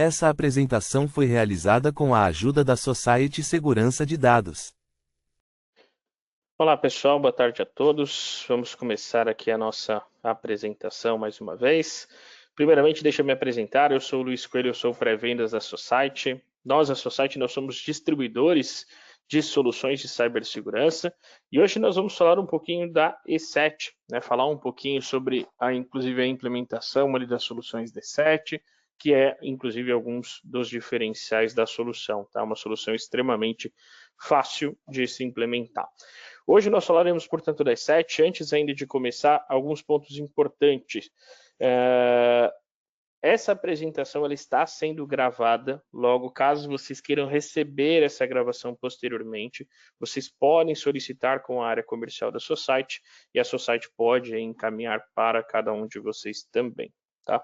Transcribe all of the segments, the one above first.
Essa apresentação foi realizada com a ajuda da Society Segurança de Dados. Olá pessoal, boa tarde a todos. Vamos começar aqui a nossa apresentação mais uma vez. Primeiramente, deixa eu me apresentar. Eu sou o Luiz Coelho, eu sou pré-vendas da Society. Nós, a Society, nós somos distribuidores de soluções de cibersegurança e hoje nós vamos falar um pouquinho da E7, né? Falar um pouquinho sobre inclusive a implementação ali das soluções da E7, que é inclusive alguns dos diferenciais da solução, tá? Uma solução extremamente fácil de se implementar. Hoje nós falaremos, portanto, das 7. Antes ainda de começar, alguns pontos importantes. Essa apresentação ela está sendo gravada, logo, caso vocês queiram receber essa gravação posteriormente, vocês podem solicitar com a área comercial da Society e a Society pode encaminhar para cada um de vocês também, tá?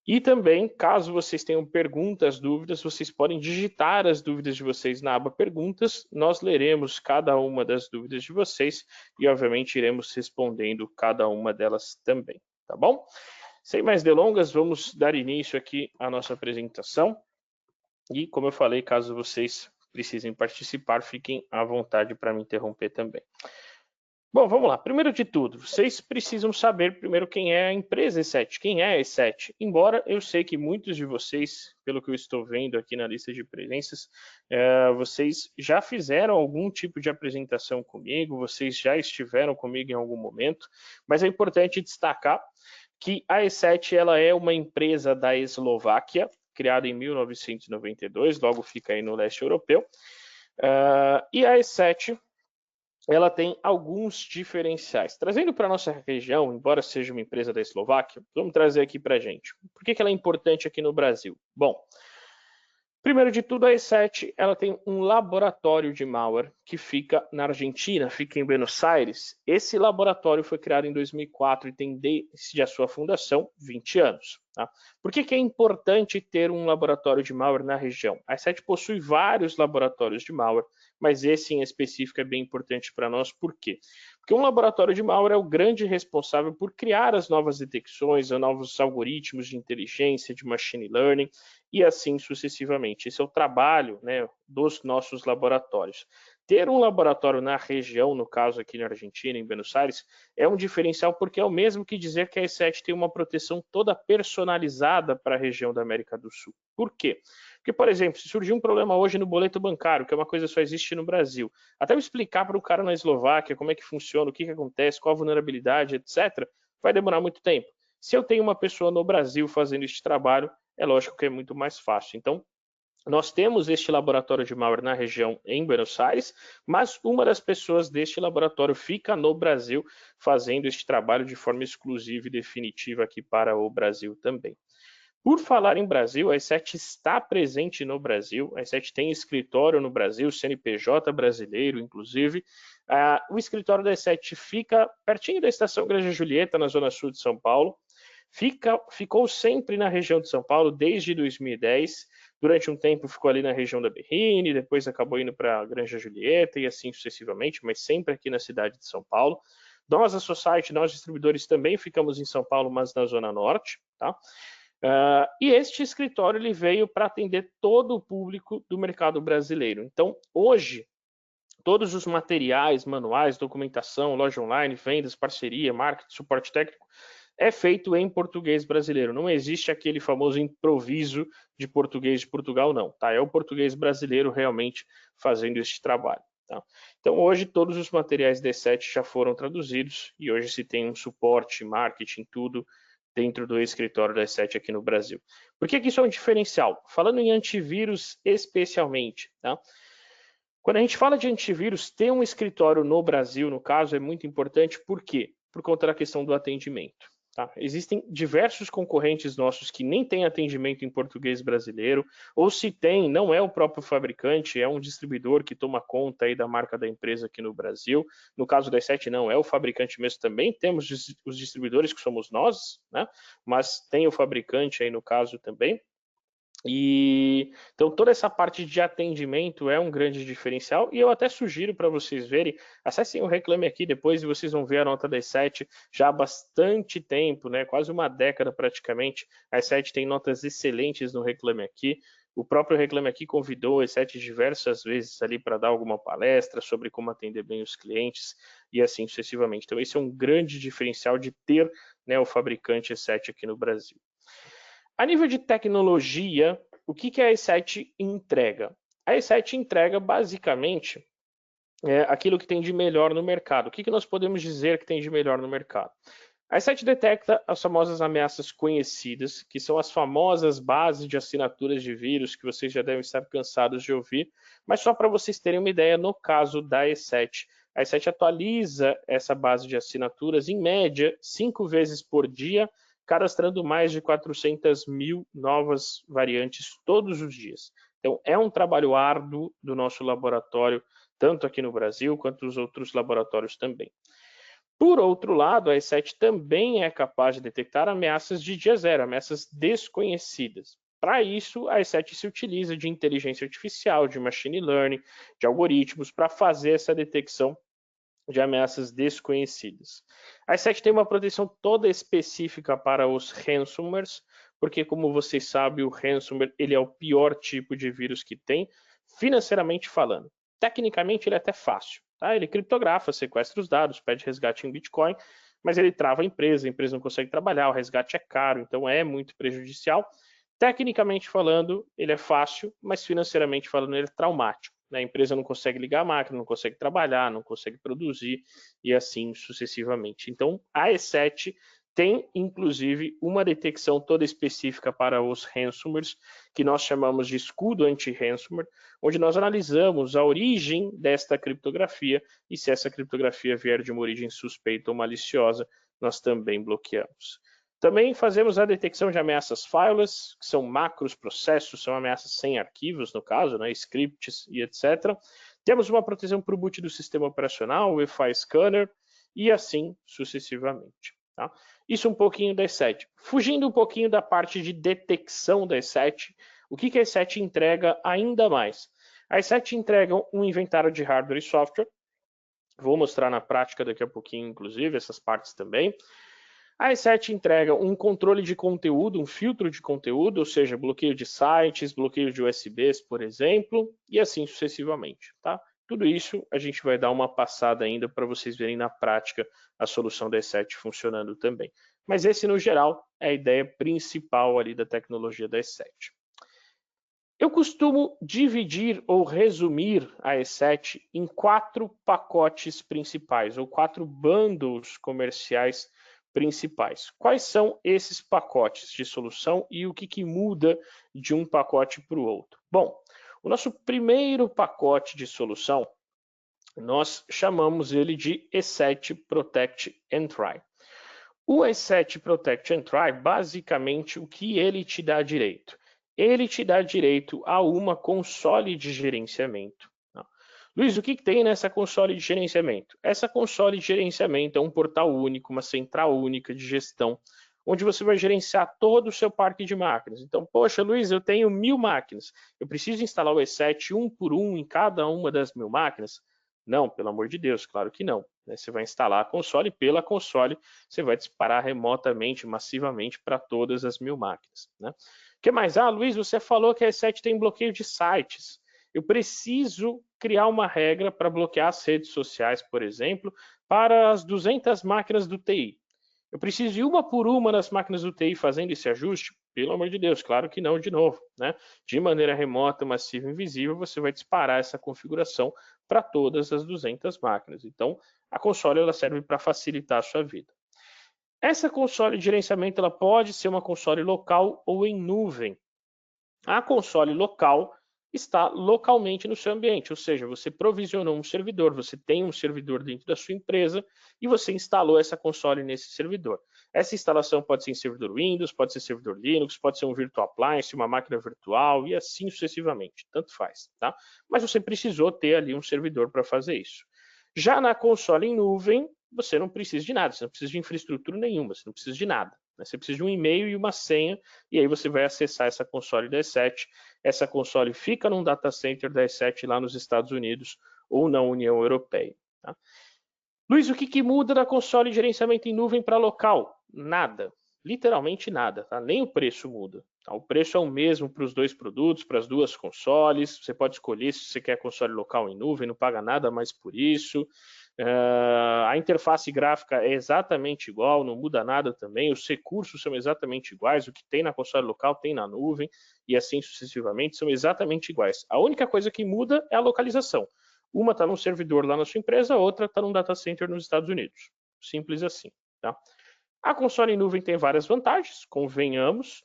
E também, caso vocês tenham perguntas, dúvidas, vocês podem digitar as dúvidas de vocês na aba Perguntas. Nós leremos cada uma das dúvidas de vocês e, obviamente, iremos respondendo cada uma delas também, tá bom? Sem mais delongas, vamos dar início aqui à nossa apresentação. E, como eu falei, caso vocês precisem participar, fiquem à vontade para me interromper também. Bom, vamos lá. Primeiro de tudo, vocês precisam saber primeiro quem é a empresa E7. Quem é a E7? Embora eu sei que muitos de vocês, pelo que eu estou vendo aqui na lista de presenças, vocês já fizeram algum tipo de apresentação comigo, vocês já estiveram comigo em algum momento, mas é importante destacar que a E7 ela é uma empresa da Eslováquia, criada em 1992, logo fica aí no leste europeu, e a E7 ela tem alguns diferenciais. Trazendo para a nossa região, embora seja uma empresa da Eslováquia, vamos trazer aqui para a gente. Por que ela é importante aqui no Brasil? Bom, primeiro de tudo, a E7 ela tem um laboratório de malware que fica na Argentina, fica em Buenos Aires. Esse laboratório foi criado em 2004 e tem desde a sua fundação 20 anos. Tá? Por que é importante ter um laboratório de malware na região? A E7 possui vários laboratórios de malware, mas esse em específico é bem importante para nós. Por quê? Porque um laboratório de malware é o grande responsável por criar as novas detecções, os novos algoritmos de inteligência, de machine learning, e assim sucessivamente. Esse é o trabalho, né, dos nossos laboratórios. Ter um laboratório na região, no caso aqui na Argentina, em Buenos Aires, é um diferencial porque é o mesmo que dizer que a E7 tem uma proteção toda personalizada para a região da América do Sul. Por quê? Porque, por exemplo, se surgir um problema hoje no boleto bancário, que é uma coisa que só existe no Brasil, até eu explicar para o cara na Eslováquia como é que funciona, o que acontece, qual a vulnerabilidade, etc., vai demorar muito tempo. Se eu tenho uma pessoa no Brasil fazendo este trabalho, é lógico que é muito mais fácil. Então, nós temos este laboratório de malware na região em Buenos Aires, mas uma das pessoas deste laboratório fica no Brasil fazendo este trabalho de forma exclusiva e definitiva aqui para o Brasil também. Por falar em Brasil, a E7 está presente no Brasil, a E7 tem escritório no Brasil, CNPJ brasileiro, inclusive. O escritório da E7 fica pertinho da Estação Granja Julieta, na zona sul de São Paulo. Ficou sempre na região de São Paulo desde 2010. Durante um tempo ficou ali na região da Berrini, depois acabou indo para a Granja Julieta e assim sucessivamente, mas sempre aqui na cidade de São Paulo. Nós, a Society, nós distribuidores também ficamos em São Paulo, mas na Zona Norte, tá? E este escritório ele veio para atender todo o público do mercado brasileiro. Então, hoje, todos os materiais, manuais, documentação, loja online, vendas, parceria, marketing, suporte técnico, é feito em português brasileiro. Não existe aquele famoso improviso de português de Portugal, não. Tá? É o português brasileiro realmente fazendo este trabalho. Tá? Então, hoje, todos os materiais D7 já foram traduzidos e hoje se tem um suporte, marketing, tudo dentro do escritório da E7 aqui no Brasil. Por que isso é um diferencial? Falando em antivírus especialmente, tá? Quando a gente fala de antivírus, ter um escritório no Brasil, no caso, é muito importante. Por quê? Por conta da questão do atendimento. Tá? Existem diversos concorrentes nossos que nem têm atendimento em português brasileiro, ou se tem, não é o próprio fabricante, é um distribuidor que toma conta aí da marca da empresa aqui no Brasil. No caso da E7, não, é o fabricante mesmo também. Temos os distribuidores, que somos nós, né? Mas tem o fabricante aí no caso também. Então toda essa parte de atendimento é um grande diferencial e eu até sugiro para vocês verem, acessem o Reclame Aqui depois e vocês vão ver a nota da E7 já há bastante tempo, né? Quase uma década praticamente. A E7 tem notas excelentes no Reclame Aqui. O próprio Reclame Aqui convidou a E7 diversas vezes ali para dar alguma palestra sobre como atender bem os clientes e assim sucessivamente. Então esse é um grande diferencial de ter, né, o fabricante E7 aqui no Brasil. A nível de tecnologia, o que a E7 entrega? A E7 entrega basicamente aquilo que tem de melhor no mercado. O que nós podemos dizer que tem de melhor no mercado? A E7 detecta as famosas ameaças conhecidas, que são as famosas bases de assinaturas de vírus que vocês já devem estar cansados de ouvir, mas só para vocês terem uma ideia, no caso da E7, a E7 atualiza essa base de assinaturas em média 5 vezes por dia, cadastrando mais de 400 mil novas variantes todos os dias. Então, é um trabalho árduo do nosso laboratório, tanto aqui no Brasil quanto os outros laboratórios também. Por outro lado, a E7 também é capaz de detectar ameaças de dia zero, ameaças desconhecidas. Para isso, a E7 se utiliza de inteligência artificial, de machine learning, de algoritmos para fazer essa detecção de ameaças desconhecidas. A E7 tem uma proteção toda específica para os ransomwares, porque como vocês sabem, o ransomware ele é o pior tipo de vírus que tem, financeiramente falando. Tecnicamente ele é até fácil, tá? Ele criptografa, sequestra os dados, pede resgate em Bitcoin, mas ele trava a empresa não consegue trabalhar, o resgate é caro, então é muito prejudicial. Tecnicamente falando, ele é fácil, mas financeiramente falando, ele é traumático. A empresa não consegue ligar a máquina, não consegue trabalhar, não consegue produzir e assim sucessivamente. Então, a E7 tem, inclusive, uma detecção toda específica para os ransomwares, que nós chamamos de escudo anti-ransomware, onde nós analisamos a origem desta criptografia e se essa criptografia vier de uma origem suspeita ou maliciosa, nós também bloqueamos. Também fazemos a detecção de ameaças fileless, que são macros processos, são ameaças sem arquivos, no caso, né, scripts e etc. Temos uma proteção para o boot do sistema operacional, o EFI Scanner, e assim sucessivamente. Tá? Isso um pouquinho da E7. Fugindo um pouquinho da parte de detecção da E7, o que a E7 entrega ainda mais? A E7 entrega um inventário de hardware e software, vou mostrar na prática daqui a pouquinho, inclusive, essas partes também. A E7 entrega um controle de conteúdo, um filtro de conteúdo, ou seja, bloqueio de sites, bloqueio de USBs, por exemplo, e assim sucessivamente. Tá? Tudo isso a gente vai dar uma passada ainda para vocês verem na prática a solução da E7 funcionando também. Mas esse, no geral, é a ideia principal ali da tecnologia da E7. Eu costumo dividir ou resumir a E7 em 4 pacotes principais, ou 4 bundles comerciais principais. Quais são esses pacotes de solução e o que muda de um pacote para o outro? Bom, o nosso primeiro pacote de solução, nós chamamos ele de E7 Protect and Try. O E7 Protect and Try, basicamente, o que ele te dá direito? Ele te dá direito a uma console de gerenciamento. Luiz, o que tem nessa console de gerenciamento? Essa console de gerenciamento é um portal único, uma central única de gestão, onde você vai gerenciar todo o seu parque de máquinas. Então, poxa, Luiz, eu tenho 1000 máquinas. Eu preciso instalar o E7 um por um em cada uma das 1000 máquinas? Não, pelo amor de Deus, claro que não. Você vai instalar a console e pela console você vai disparar remotamente, massivamente para todas as 1000 máquinas. Né? O que mais? Ah, Luiz, você falou que a E7 tem bloqueio de sites. Eu preciso criar uma regra para bloquear as redes sociais, por exemplo, para as 200 máquinas do TI. Eu preciso ir uma por uma das máquinas do TI fazendo esse ajuste? Pelo amor de Deus, claro que não, de novo. Né? De maneira remota, massiva e invisível, você vai disparar essa configuração para todas as 200 máquinas. Então, a console ela serve para facilitar a sua vida. Essa console de gerenciamento ela pode ser uma console local ou em nuvem. A console local está localmente no seu ambiente, ou seja, você provisionou um servidor, você tem um servidor dentro da sua empresa e você instalou essa console nesse servidor. Essa instalação pode ser em servidor Windows, pode ser servidor Linux, pode ser um virtual appliance, uma máquina virtual e assim sucessivamente, tanto faz, tá? Mas você precisou ter ali um servidor para fazer isso. Já na console em nuvem, você não precisa de nada, você não precisa de infraestrutura nenhuma, você não precisa de nada. né? Você precisa de um e-mail e uma senha, e aí você vai acessar essa console da E7. Essa console fica num data center da E7 lá nos Estados Unidos ou na União Europeia. Tá? Luiz, o que muda da console de gerenciamento em nuvem para local? Nada, literalmente nada, tá? Nem o preço muda. Tá? O preço é o mesmo para os dois produtos, para as duas consoles. Você pode escolher se você quer console local em nuvem, não paga nada mais por isso. A interface gráfica é exatamente igual, não muda nada também. Os recursos são exatamente iguais. O que tem na console local tem na nuvem e assim sucessivamente são exatamente iguais. A única coisa que muda é a localização. Uma está num servidor lá na sua empresa, a outra está num data center nos Estados Unidos. Simples assim. Tá? A console em nuvem tem várias vantagens, convenhamos.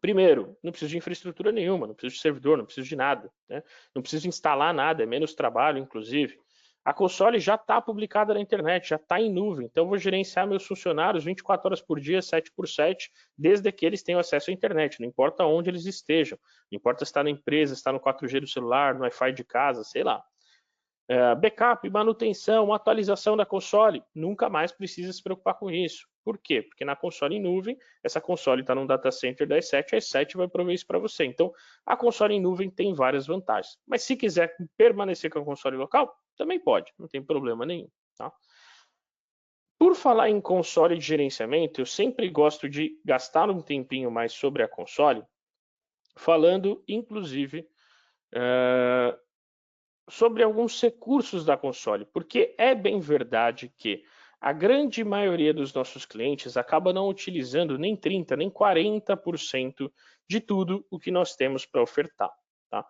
Primeiro, não precisa de infraestrutura nenhuma, não precisa de servidor, não precisa de nada. Né? Não precisa instalar nada, é menos trabalho, inclusive. A console já está publicada na internet, já está em nuvem, então eu vou gerenciar meus funcionários 24 horas por dia, 7 por 7, desde que eles tenham acesso à internet, não importa onde eles estejam, não importa se está na empresa, se está no 4G do celular, no Wi-Fi de casa, sei lá. Backup, manutenção, atualização da console, nunca mais precisa se preocupar com isso. Por quê? Porque na console em nuvem, essa console está num data center da E7, a E7 vai prover isso para você. Então, a console em nuvem tem várias vantagens. Mas se quiser permanecer com a console local, também pode, não tem problema nenhum. Tá? Por falar em console de gerenciamento, eu sempre gosto de gastar um tempinho mais sobre a console, falando, inclusive, sobre alguns recursos da console, porque é bem verdade que a grande maioria dos nossos clientes acaba não utilizando nem 30%, nem 40% de tudo o que nós temos para ofertar. Tá?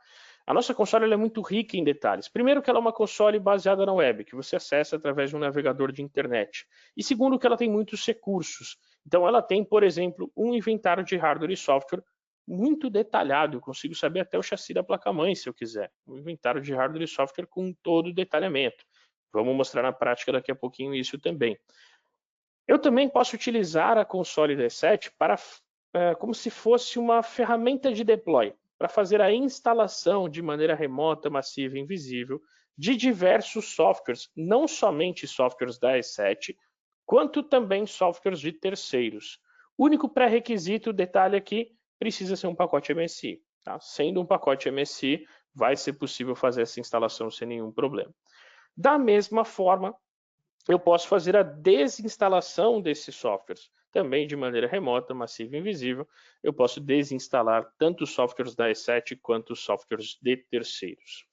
A nossa console é muito rica em detalhes. Primeiro que ela é uma console baseada na web, que você acessa através de um navegador de internet. E segundo que ela tem muitos recursos. Então ela tem, por exemplo, um inventário de hardware e software muito detalhado, eu consigo saber até o chassi da placa-mãe, se eu quiser. Um inventário de hardware e software com todo o detalhamento. Vamos mostrar na prática daqui a pouquinho isso também. Eu também posso utilizar a console D7 para, como se fosse uma ferramenta de deploy, para fazer a instalação de maneira remota, massiva e invisível de diversos softwares, não somente softwares da E7, quanto também softwares de terceiros. O único pré-requisito, detalhe aqui, precisa ser um pacote MSI. Tá? Sendo um pacote MSI, vai ser possível fazer essa instalação sem nenhum problema. Da mesma forma, eu posso fazer a desinstalação desses softwares, também de maneira remota, massiva e invisível. Eu posso desinstalar tanto os softwares da E7 quanto os softwares de terceiros.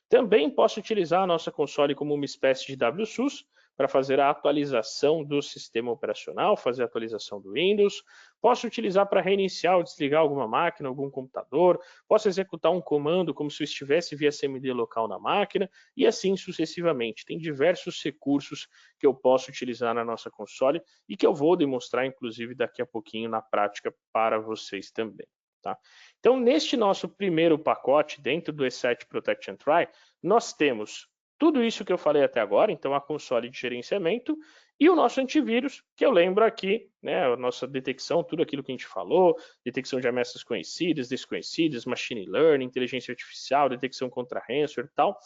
Também posso utilizar a nossa console como uma espécie de WSUS, para fazer a atualização do sistema operacional, fazer a atualização do Windows. Posso utilizar para reiniciar ou desligar alguma máquina, algum computador. Posso executar um comando como se eu estivesse via CMD local na máquina e assim sucessivamente. Tem diversos recursos que eu posso utilizar na nossa console e que eu vou demonstrar, inclusive, daqui a pouquinho na prática para vocês também. Tá? Então, neste nosso primeiro pacote, dentro do E7 Protect and Try, nós temos tudo isso que eu falei até agora, então a console de gerenciamento e o nosso antivírus, que eu lembro aqui, né, a nossa detecção, tudo aquilo que a gente falou, detecção de ameaças conhecidas, desconhecidas, machine learning, inteligência artificial, detecção contra ransomware e tal,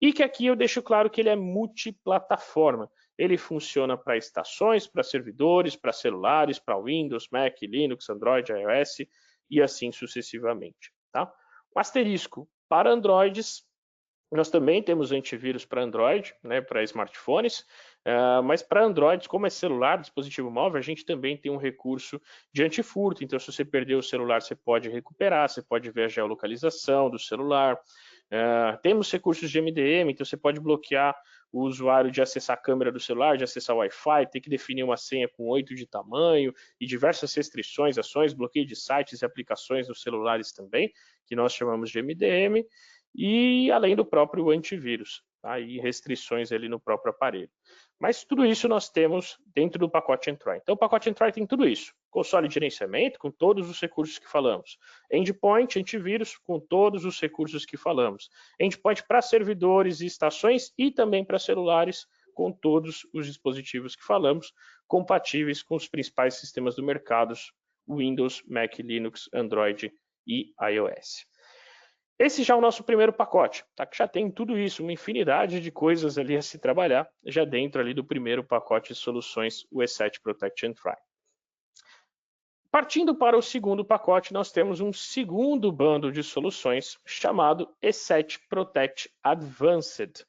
e que aqui eu deixo claro que ele é multiplataforma. Ele funciona para estações, para servidores, para celulares, para Windows, Mac, Linux, Android, iOS e assim sucessivamente. Tá? Um asterisco, para Androids, nós também temos antivírus para Android, né, para smartphones, mas para Android, como é celular, dispositivo móvel, a gente também tem um recurso de antifurto. Então, se você perder o celular, você pode recuperar, você pode ver a geolocalização do celular. Temos recursos de MDM, então você pode bloquear o usuário de acessar a câmera do celular, de acessar o Wi-Fi, ter que definir uma senha com 8 de tamanho e diversas restrições, ações, bloqueio de sites e aplicações nos celulares também, que nós chamamos de MDM. E além do próprio antivírus, tá? E restrições ali no próprio aparelho. Mas tudo isso nós temos dentro do pacote Entry. Então o pacote Entry tem tudo isso. Console de gerenciamento com todos os recursos que falamos. Endpoint, antivírus com todos os recursos que falamos. Endpoint para servidores e estações e também para celulares com todos os dispositivos que falamos, compatíveis com os principais sistemas do mercado, Windows, Mac, Linux, Android e iOS. Esse já é o nosso primeiro pacote, tá? Que já tem tudo isso, uma infinidade de coisas ali a se trabalhar, já dentro ali do primeiro pacote de soluções, o E7 Protect and Try. Partindo para o segundo pacote, nós temos um segundo bando de soluções chamado ESET Protect Advanced.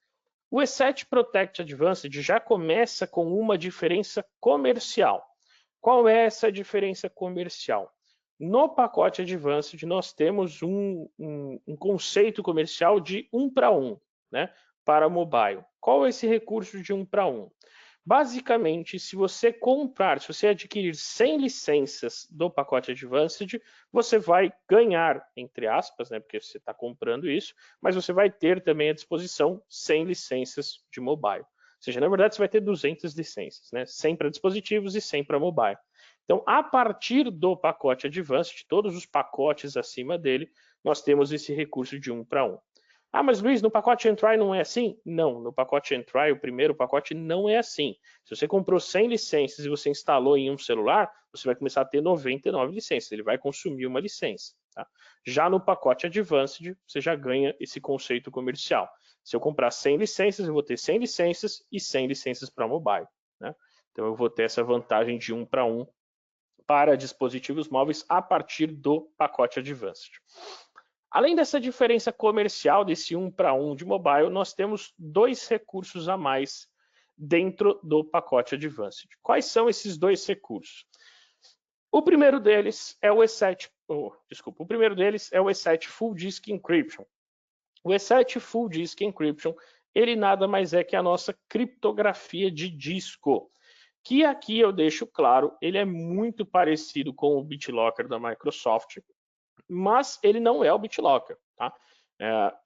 O ESET Protect Advanced já começa com uma diferença comercial. Qual é essa diferença comercial? No pacote Advanced, nós temos um conceito comercial de 1 para 1, né, para mobile. Qual é esse recurso de 1 para 1? Basicamente, se você adquirir 100 licenças do pacote Advanced, você vai ganhar, entre aspas, né, porque você está comprando isso, mas você vai ter também à disposição 100 licenças de mobile. Ou seja, na verdade, você vai ter 200 licenças, né, 100 para dispositivos e 100 para mobile. Então, a partir do pacote Advanced, todos os pacotes acima dele, nós temos esse recurso de 1 para 1. Ah, mas Luiz, no pacote Entry não é assim? Não, no pacote Entry, o primeiro pacote, não é assim. Se você comprou 100 licenças e você instalou em um celular, você vai começar a ter 99 licenças, ele vai consumir uma licença. Tá? Já no pacote Advanced, você já ganha esse conceito comercial. Se eu comprar 100 licenças, eu vou ter 100 licenças e 100 licenças para mobile. Né? Então eu vou ter essa vantagem de 1 para 1 para dispositivos móveis a partir do pacote Advanced. Além dessa diferença comercial desse 1 para 1 de mobile, nós temos dois recursos a mais dentro do pacote Advanced. Quais são esses dois recursos? O primeiro deles é o ESET Full Disk Encryption. O ESET Full Disk Encryption, ele nada mais é que a nossa criptografia de disco, que aqui eu deixo claro, ele é muito parecido com o BitLocker da Microsoft, mas ele não é o BitLocker, tá?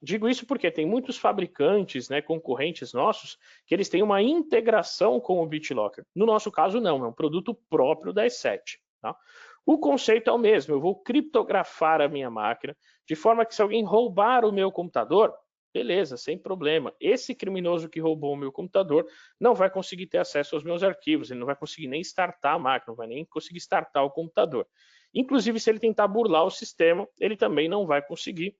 Digo isso porque tem muitos fabricantes, né, concorrentes nossos, que eles têm uma integração com o BitLocker. No nosso caso, não, é um produto próprio da ESET. Tá? O conceito é o mesmo, eu vou criptografar a minha máquina, de forma que se alguém roubar o meu computador, beleza, sem problema. Esse criminoso que roubou o meu computador não vai conseguir ter acesso aos meus arquivos, ele não vai conseguir nem startar a máquina, não vai nem conseguir startar o computador. Inclusive, se ele tentar burlar o sistema, ele também não vai conseguir,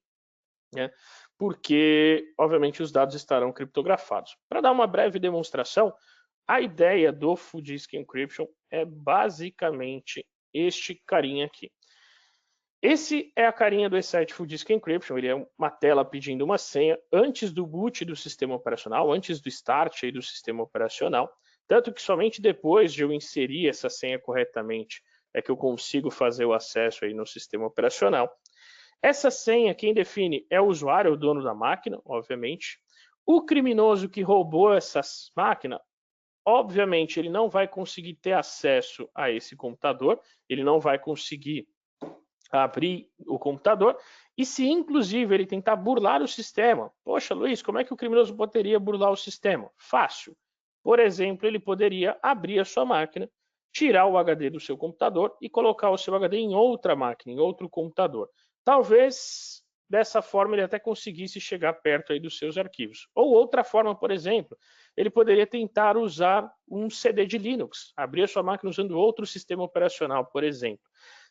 né? Porque, obviamente, os dados estarão criptografados. Para dar uma breve demonstração, a ideia do Full Disk Encryption é basicamente este carinha aqui. Esse é a carinha do ESET Full Disk Encryption, ele é uma tela pedindo uma senha antes do boot do sistema operacional, antes do start aí do sistema operacional, tanto que somente depois de eu inserir essa senha corretamente é que eu consigo fazer o acesso aí no sistema operacional. Essa senha, quem define é o usuário, o dono da máquina, obviamente. O criminoso que roubou essa máquina, obviamente, ele não vai conseguir ter acesso a esse computador, ele não vai conseguir abrir o computador, e se inclusive ele tentar burlar o sistema, poxa, Luiz, como é que o criminoso poderia burlar o sistema? Fácil. Por exemplo, ele poderia abrir a sua máquina, tirar o HD do seu computador e colocar o seu HD em outra máquina, em outro computador. Talvez dessa forma ele até conseguisse chegar perto aí dos seus arquivos. Ou outra forma, por exemplo, ele poderia tentar usar um CD de Linux, abrir a sua máquina usando outro sistema operacional, por exemplo.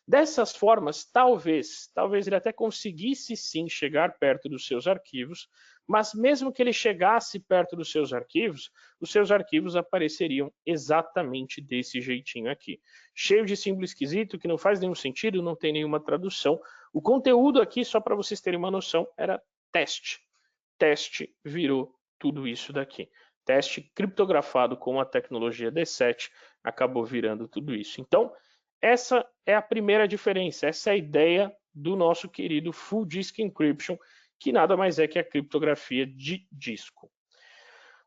Dessas formas, talvez ele até conseguisse sim chegar perto dos seus arquivos, mas mesmo que ele chegasse perto dos seus arquivos apareceriam exatamente desse jeitinho aqui. Cheio de símbolo esquisito, que não faz nenhum sentido, não tem nenhuma tradução. O conteúdo aqui, só para vocês terem uma noção, era teste. Teste virou tudo isso daqui. Teste criptografado com a tecnologia D7 acabou virando tudo isso. Então, essa é a primeira diferença, essa é a ideia do nosso querido Full Disk Encryption, que nada mais é que a criptografia de disco.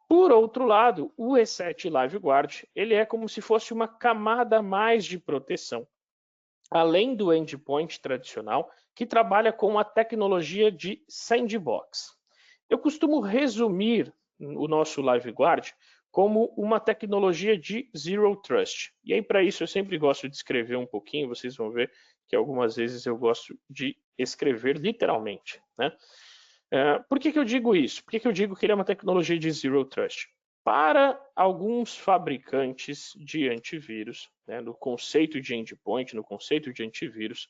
Por outro lado, o ESET LiveGuard, ele é como se fosse uma camada a mais de proteção, além do endpoint tradicional, que trabalha com a tecnologia de sandbox. Eu costumo resumir o nosso LiveGuard como uma tecnologia de Zero Trust. E aí, para isso, eu sempre gosto de escrever um pouquinho, vocês vão ver que algumas vezes eu gosto de escrever literalmente. Né? Por que eu digo isso? Por que eu digo que ele é uma tecnologia de Zero Trust? Para alguns fabricantes de antivírus, né, no conceito de endpoint, no conceito de antivírus,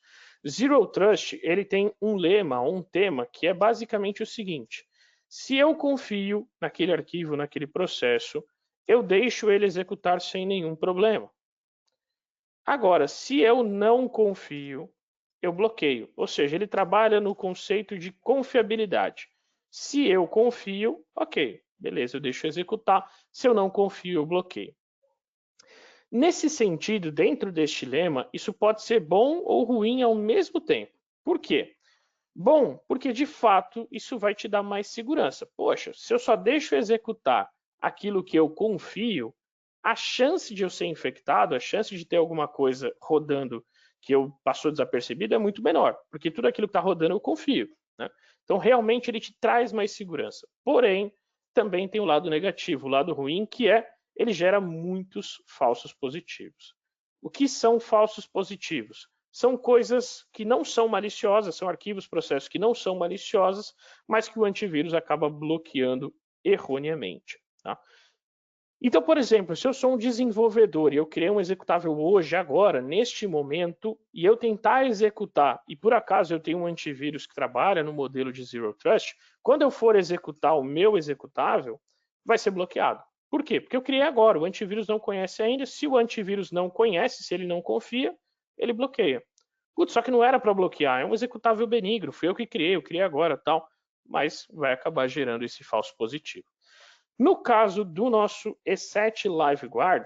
Zero Trust ele tem um lema, um tema, que é basicamente o seguinte: se eu confio naquele arquivo, naquele processo, eu deixo ele executar sem nenhum problema. Agora, se eu não confio, eu bloqueio. Ou seja, ele trabalha no conceito de confiabilidade. Se eu confio, ok, beleza, eu deixo executar. Se eu não confio, eu bloqueio. Nesse sentido, dentro deste lema, isso pode ser bom ou ruim ao mesmo tempo. Por quê? Bom, porque de fato isso vai te dar mais segurança. Poxa, se eu só deixo executar aquilo que eu confio, a chance de eu ser infectado, a chance de ter alguma coisa rodando que eu passou desapercebido é muito menor, porque tudo aquilo que está rodando eu confio. Né? Então, realmente, ele te traz mais segurança. Porém, também tem o lado negativo, o lado ruim, que é ele gera muitos falsos positivos. O que são falsos positivos? São coisas que não são maliciosas, são arquivos, processos que não são maliciosos, mas que o antivírus acaba bloqueando erroneamente. Tá? Então, por exemplo, se eu sou um desenvolvedor e eu criei um executável hoje, agora, neste momento, e eu tentar executar, e por acaso eu tenho um antivírus que trabalha no modelo de Zero Trust, quando eu for executar o meu executável, vai ser bloqueado. Por quê? Porque eu criei agora, o antivírus não conhece ainda, se o antivírus não conhece, se ele não confia, ele bloqueia. Putz, só que não era para bloquear, é um executável benigno, fui eu criei agora, tal, mas vai acabar gerando esse falso positivo. No caso do nosso E7 LiveGuard,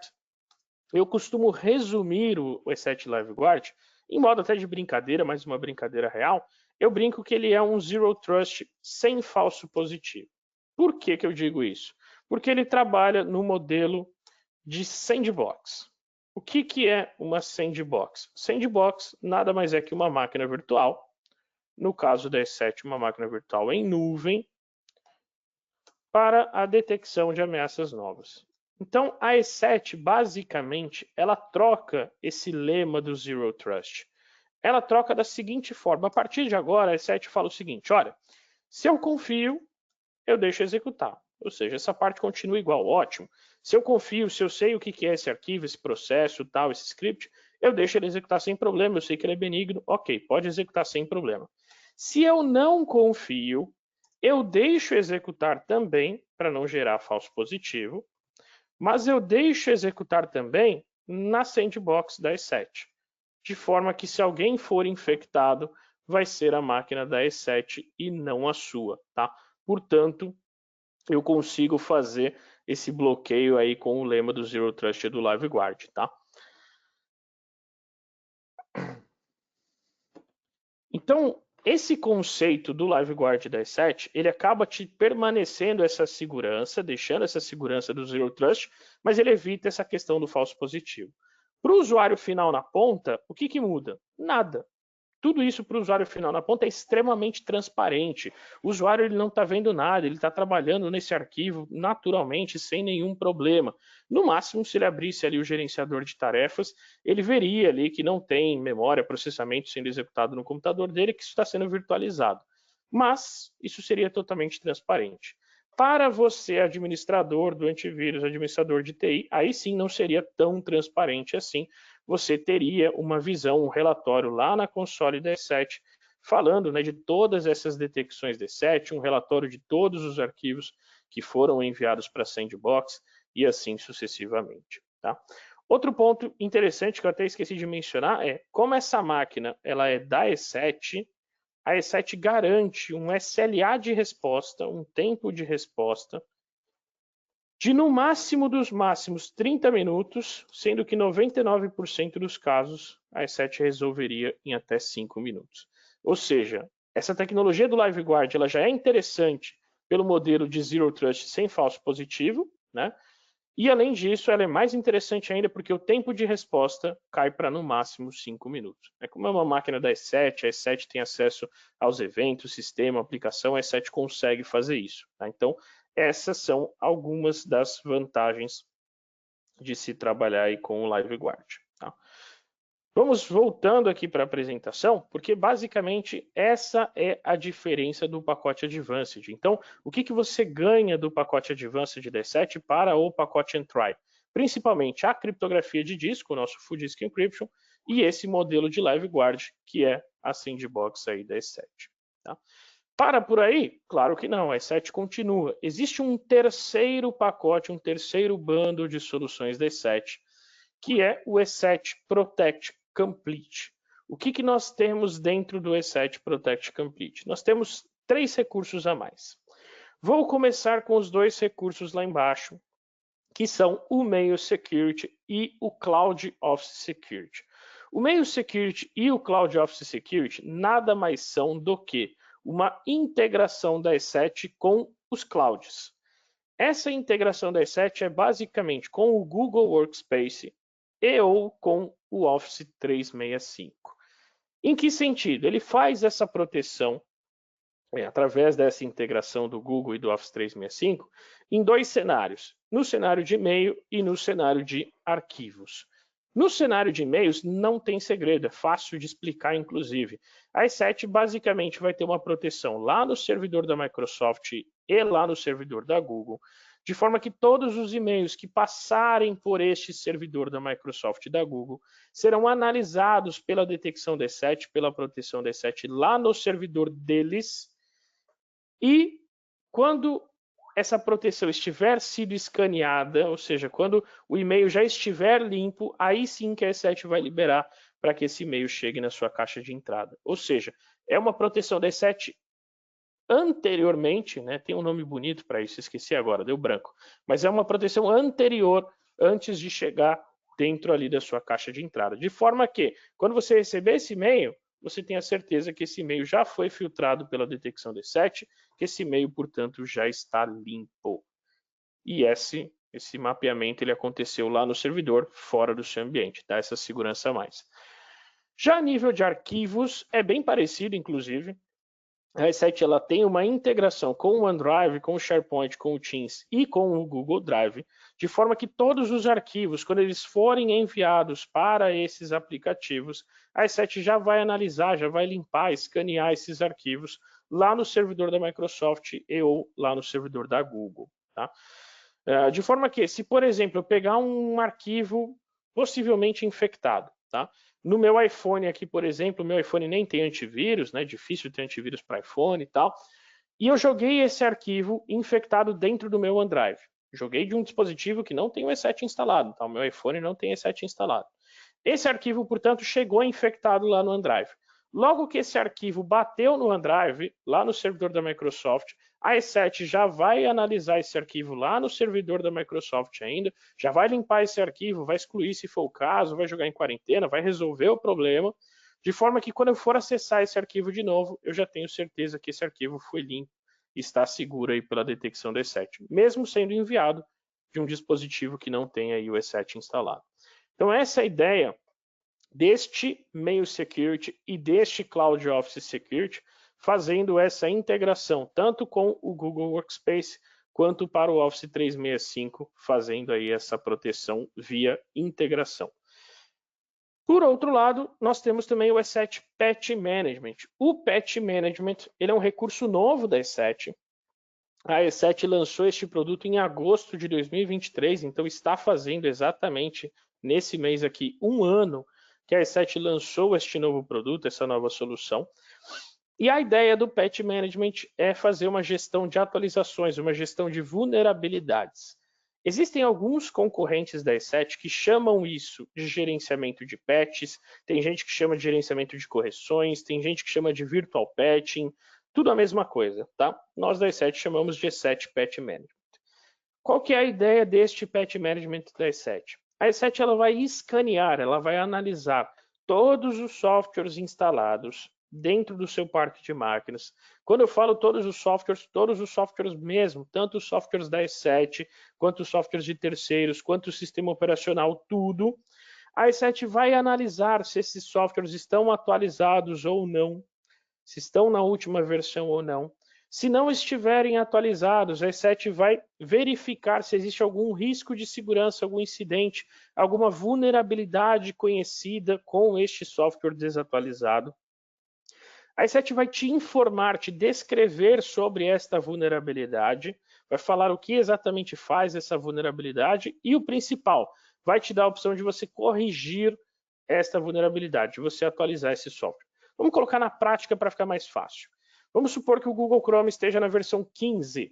eu costumo resumir o E7 LiveGuard em modo até de brincadeira, mas uma brincadeira real. Eu brinco que ele é um Zero Trust sem falso positivo. Por que eu digo isso? Porque ele trabalha no modelo de sandbox. O que é uma sandbox? Sandbox nada mais é que uma máquina virtual. No caso da E7, uma máquina virtual em nuvem, para a detecção de ameaças novas. Então, a E7, basicamente, ela troca esse lema do Zero Trust. Ela troca da seguinte forma: a partir de agora, a E7 fala o seguinte, olha, se eu confio, eu deixo executar. Ou seja, essa parte continua igual, ótimo. Se eu confio, se eu sei o que é esse arquivo, esse processo, tal, esse script, eu deixo ele executar sem problema, eu sei que ele é benigno, ok, pode executar sem problema. Se eu não confio, eu deixo executar também, para não gerar falso positivo, mas eu deixo executar também na sandbox da E7, de forma que se alguém for infectado, vai ser a máquina da E7 e não a sua, tá? Portanto, eu consigo fazer esse bloqueio aí com o lema do Zero Trust do LiveGuard, tá? Então, esse conceito do LiveGuard da E7, ele acaba te permanecendo essa segurança, deixando essa segurança do Zero Trust, mas ele evita essa questão do falso positivo. Para o usuário final na ponta, o que muda? Nada. Tudo isso para o usuário final na ponta é extremamente transparente. O usuário ele não está vendo nada, ele está trabalhando nesse arquivo naturalmente, sem nenhum problema. No máximo, se ele abrisse ali o gerenciador de tarefas, ele veria ali que não tem memória, processamento sendo executado no computador dele, que isso está sendo virtualizado. Mas isso seria totalmente transparente. Para você, administrador do antivírus, administrador de TI, aí sim não seria tão transparente assim, você teria uma visão, um relatório lá na console da E7, falando de todas essas detecções da E7, um relatório de todos os arquivos que foram enviados para a Sandbox e assim sucessivamente. Tá? Outro ponto interessante que eu até esqueci de mencionar é como essa máquina ela é da E7, a E7 garante um SLA de resposta, um tempo de resposta, de no máximo dos máximos 30 minutos, sendo que 99% dos casos a E7 resolveria em até 5 minutos. Ou seja, essa tecnologia do LiveGuard ela já é interessante pelo modelo de Zero Trust sem falso positivo, né? E além disso, ela é mais interessante ainda porque o tempo de resposta cai para no máximo 5 minutos. Como é uma máquina da E7, a E7 tem acesso aos eventos, sistema, aplicação, a E7 consegue fazer isso. Tá? Então, essas são algumas das vantagens de se trabalhar aí com o LiveGuard. Tá? Vamos voltando aqui para a apresentação, porque basicamente essa é a diferença do pacote Advanced. Então, o que você ganha do pacote Advanced D7 para o pacote Entry? Principalmente a criptografia de disco, o nosso Full Disk Encryption, e esse modelo de LiveGuard, que é a sandbox aí da E7. Tá? Para por aí? Claro que não, a E7 continua. Existe um terceiro pacote, um terceiro bando de soluções da E7, que é o E7 Protect Complete. O que nós temos dentro do E7 Protect Complete? Nós temos 3 recursos a mais. Vou começar com os 2 recursos lá embaixo, que são o Mail Security e o Cloud Office Security. O Mail Security e o Cloud Office Security nada mais são do que uma integração da E7 com os clouds. Essa integração da E7 é basicamente com o Google Workspace e ou com o Office 365. Em que sentido? Ele faz essa proteção através dessa integração do Google e do Office 365 em 2 cenários, no cenário de e-mail e no cenário de arquivos. No cenário de e-mails não tem segredo, é fácil de explicar inclusive. A E7 basicamente vai ter uma proteção lá no servidor da Microsoft e lá no servidor da Google, de forma que todos os e-mails que passarem por este servidor da Microsoft e da Google serão analisados pela detecção da E7, pela proteção da E7 lá no servidor deles. E quando essa proteção estiver sido escaneada, ou seja, quando o e-mail já estiver limpo, aí sim que a E7 vai liberar para que esse e-mail chegue na sua caixa de entrada. Ou seja, é uma proteção da E7 anteriormente, né? Tem um nome bonito para isso, esqueci agora, deu branco. Mas é uma proteção anterior, antes de chegar dentro ali da sua caixa de entrada. De forma que, quando você receber esse e-mail, você tem a certeza que esse e-mail já foi filtrado pela detecção da E7, que esse e-mail, portanto, já está limpo. E esse mapeamento ele aconteceu lá no servidor, fora do seu ambiente, dá essa segurança a mais. Já a nível de arquivos, é bem parecido, inclusive. A E7 ela tem uma integração com o OneDrive, com o SharePoint, com o Teams e com o Google Drive, de forma que todos os arquivos, quando eles forem enviados para esses aplicativos, a E7 já vai analisar, já vai limpar, escanear esses arquivos lá no servidor da Microsoft e ou lá no servidor da Google. Tá? De forma que, se por exemplo, eu pegar um arquivo possivelmente infectado, tá? No meu iPhone aqui, por exemplo, o meu iPhone nem tem antivírus, né? Difícil ter antivírus para iPhone e tal. E eu joguei esse arquivo infectado dentro do meu OneDrive. Joguei de um dispositivo que não tem o E7 instalado, tá? O meu iPhone não tem E7 instalado. Esse arquivo, portanto, chegou infectado lá no OneDrive. Logo que esse arquivo bateu no OneDrive, lá no servidor da Microsoft, a E7 já vai analisar esse arquivo lá no servidor da Microsoft ainda, já vai limpar esse arquivo, vai excluir se for o caso, vai jogar em quarentena, vai resolver o problema, de forma que quando eu for acessar esse arquivo de novo, eu já tenho certeza que esse arquivo foi limpo e está seguro aí pela detecção do E7, mesmo sendo enviado de um dispositivo que não tenha aí o E7 instalado. Então essa é a ideia deste Mail Security e deste Cloud Office Security, fazendo essa integração tanto com o Google Workspace quanto para o Office 365, fazendo aí essa proteção via integração. Por outro lado, nós temos também o E7 Patch Management. O Patch Management ele é um recurso novo da E7. A E7 lançou este produto em agosto de 2023, então está fazendo exatamente nesse mês aqui 1 ano que a E7 lançou este novo produto, essa nova solução. E a ideia do Patch Management é fazer uma gestão de atualizações, uma gestão de vulnerabilidades. Existem alguns concorrentes da E7 que chamam isso de gerenciamento de patches, tem gente que chama de gerenciamento de correções, tem gente que chama de virtual patching, tudo a mesma coisa, tá? Nós da E7 chamamos de E7 Patch Management. Qual que é a ideia deste Patch Management da E7? A E7 ela vai escanear, ela vai analisar todos os softwares instalados dentro do seu parque de máquinas. Quando eu falo todos os softwares mesmo, tanto os softwares da E7, quanto os softwares de terceiros, quanto o sistema operacional, tudo, a E7 vai analisar se esses softwares estão atualizados ou não, se estão na última versão ou não. Se não estiverem atualizados, a E7 vai verificar se existe algum risco de segurança, algum incidente, alguma vulnerabilidade conhecida com este software desatualizado. A E7 vai te informar, te descrever sobre esta vulnerabilidade, vai falar o que exatamente faz essa vulnerabilidade e o principal, vai te dar a opção de você corrigir esta vulnerabilidade, de você atualizar esse software. Vamos colocar na prática para ficar mais fácil. Vamos supor que o Google Chrome esteja na versão 15.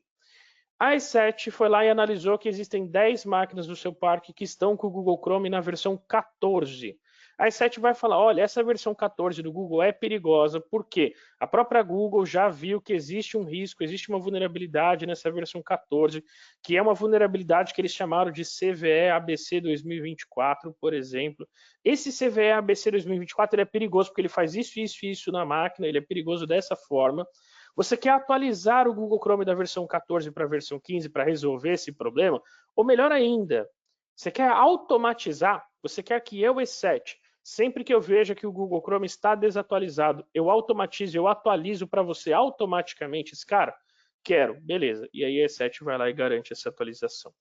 A E7 foi lá e analisou que existem 10 máquinas do seu parque que estão com o Google Chrome na versão 14. A E7 vai falar, olha, essa versão 14 do Google é perigosa, porque a própria Google já viu que existe um risco, existe uma vulnerabilidade nessa versão 14, que é uma vulnerabilidade que eles chamaram de CVE ABC 2024, por exemplo. Esse CVE ABC 2024 ele é perigoso porque ele faz isso, isso e isso na máquina, ele é perigoso dessa forma. Você quer atualizar o Google Chrome da versão 14 para a versão 15 para resolver esse problema? Ou melhor ainda, você quer automatizar? Você quer que eu, E7, sempre que eu veja que o Google Chrome está desatualizado, eu automatizo, eu atualizo para você automaticamente esse cara? Quero, beleza. E aí a E7 vai lá e garante essa atualização.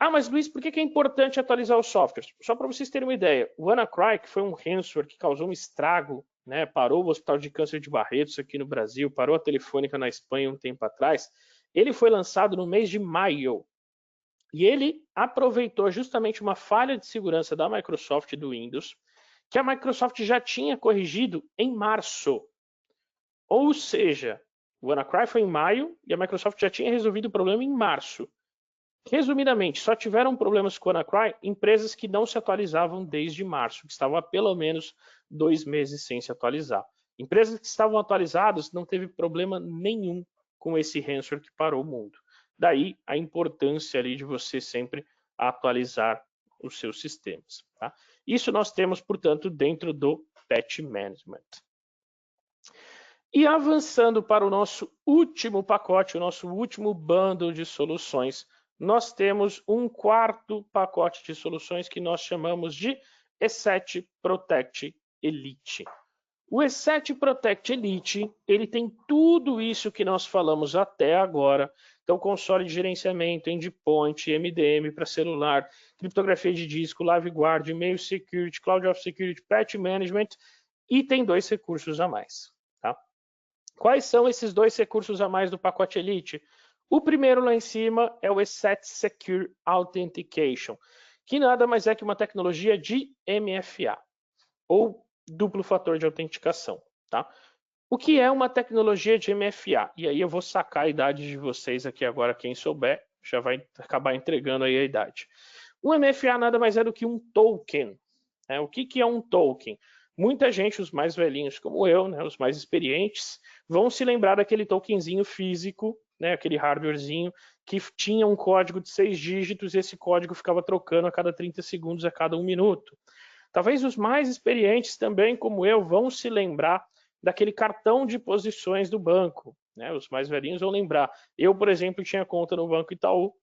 Ah, mas Luiz, por que é importante atualizar os softwares? Só para vocês terem uma ideia, o WannaCry, que foi um ransomware que causou um estrago, né, parou o Hospital de Câncer de Barretos aqui no Brasil, parou a Telefônica na Espanha um tempo atrás, ele foi lançado no mês de maio. E ele aproveitou justamente uma falha de segurança da Microsoft e do Windows, que a Microsoft já tinha corrigido em março. Ou seja, o WannaCry foi em maio e a Microsoft já tinha resolvido o problema em março. Resumidamente, só tiveram problemas com o WannaCry empresas que não se atualizavam desde março, que estavam há pelo menos 2 meses sem se atualizar. Empresas que estavam atualizadas não teve problema nenhum com esse ransomware que parou o mundo. Daí a importância ali de você sempre atualizar os seus sistemas. Tá? Isso nós temos, portanto, dentro do Patch Management. E avançando para o nosso último pacote, o nosso último bundle de soluções, nós temos um quarto pacote de soluções que nós chamamos de E7 Protect Elite. O E7 Protect Elite, ele tem tudo isso que nós falamos até agora. Então, console de gerenciamento, endpoint, MDM para celular, criptografia de disco, LiveGuard, Email Security, Cloud of Security, Patch Management e tem 2 recursos a mais. Tá? Quais são esses 2 recursos a mais do pacote Elite? O primeiro lá em cima é o E7 Secure Authentication, que nada mais é que uma tecnologia de MFA, ou duplo fator de autenticação. Tá? O que é uma tecnologia de MFA? E aí eu vou sacar a idade de vocês aqui agora, quem souber, já vai acabar entregando aí a idade. O MFA nada mais é do que um token. O que é um token? Muita gente, os mais velhinhos como eu, né, os mais experientes, vão se lembrar daquele tokenzinho físico, né, aquele hardwarezinho que tinha um código de 6 dígitos e esse código ficava trocando a cada 30 segundos, a cada 1 minuto. Talvez os mais experientes também, como eu, vão se lembrar daquele cartão de posições do banco. Né? Os mais velhinhos vão lembrar. Eu, por exemplo, tinha conta no Banco Itaú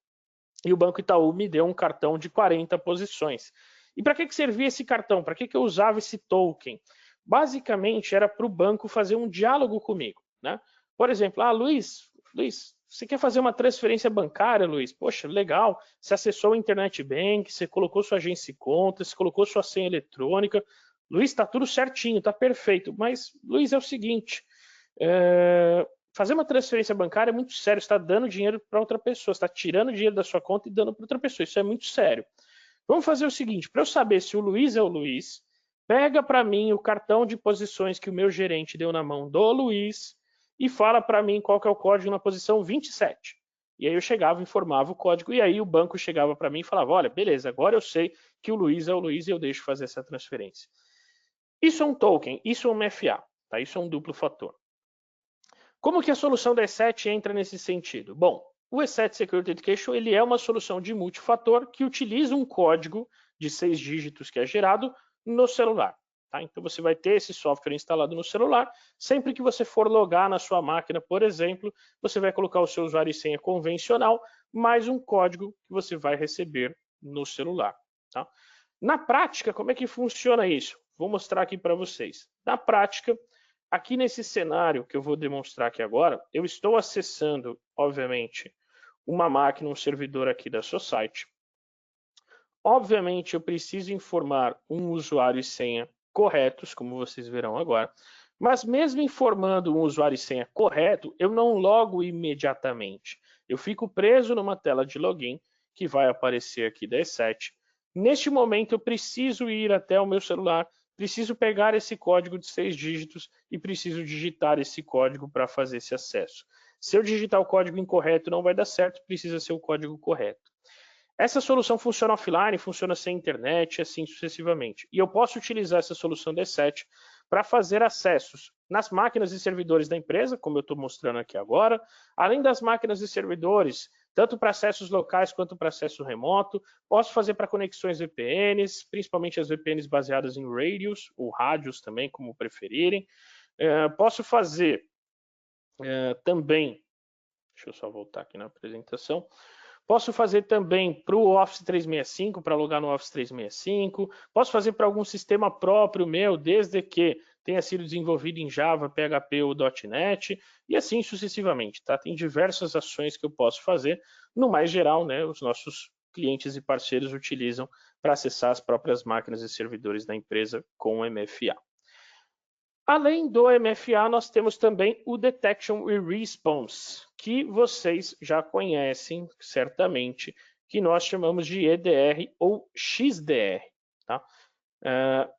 e o Banco Itaú me deu um cartão de 40 posições. E para que servia esse cartão? Para que eu usava esse token? Basicamente era para o banco fazer um diálogo comigo. Né? Por exemplo, Luiz, você quer fazer uma transferência bancária, Luiz? Poxa, legal. Você acessou o Internet Bank, você colocou sua agência e conta, você colocou sua senha eletrônica. Luiz, está tudo certinho, está perfeito. Mas, Luiz, é o seguinte, fazer uma transferência bancária é muito sério. Você está dando dinheiro para outra pessoa, você está tirando dinheiro da sua conta e dando para outra pessoa. Isso é muito sério. Vamos fazer o seguinte, para eu saber se o Luiz é o Luiz, pega para mim o cartão de posições que o meu gerente deu na mão do Luiz e fala para mim qual que é o código na posição 27. E aí eu chegava, informava o código, e aí o banco chegava para mim e falava, olha, beleza, agora eu sei que o Luiz é o Luiz e eu deixo fazer essa transferência. Isso é um token, isso é um MFA, tá? Isso é um duplo fator. Como que a solução da E7 entra nesse sentido? Bom, o E7 Secure Authentication ele é uma solução de multifator que utiliza um código de 6 dígitos que é gerado no celular. Tá? Então você vai ter esse software instalado no celular. Sempre que você for logar na sua máquina, por exemplo, você vai colocar o seu usuário e senha convencional, mais um código que você vai receber no celular. Tá? Na prática, como é que funciona isso? Vou mostrar aqui para vocês. Na prática, aqui nesse cenário que eu vou demonstrar aqui agora, eu estou acessando, obviamente, uma máquina, um servidor aqui da Society. Obviamente, eu preciso informar um usuário e senha corretos, como vocês verão agora. Mas mesmo informando um usuário e senha correto, eu não logo imediatamente. Eu fico preso numa tela de login, que vai aparecer aqui da E7. Neste momento, eu preciso ir até o meu celular, preciso pegar esse código de 6 dígitos e preciso digitar esse código para fazer esse acesso. Se eu digitar o código incorreto, não vai dar certo, precisa ser o código correto. Essa solução funciona offline, funciona sem internet, assim sucessivamente. E eu posso utilizar essa solução D7 para fazer acessos nas máquinas e servidores da empresa, como eu estou mostrando aqui agora, além das máquinas e servidores, tanto para acessos locais quanto para acesso remoto. Posso fazer para conexões VPNs, principalmente as VPNs baseadas em radios, ou rádios também, como preferirem. Posso fazer também, deixa eu só voltar aqui na apresentação, posso fazer também para o Office 365, para logar no Office 365. Posso fazer para algum sistema próprio meu, desde que tenha sido desenvolvido em Java, PHP ou .NET, e assim sucessivamente. Tá? Tem diversas ações que eu posso fazer. No mais geral, né, os nossos clientes e parceiros utilizam para acessar as próprias máquinas e servidores da empresa com o MFA. Além do MFA, nós temos também o Detection e Response, que vocês já conhecem certamente, que nós chamamos de EDR ou XDR. Tá?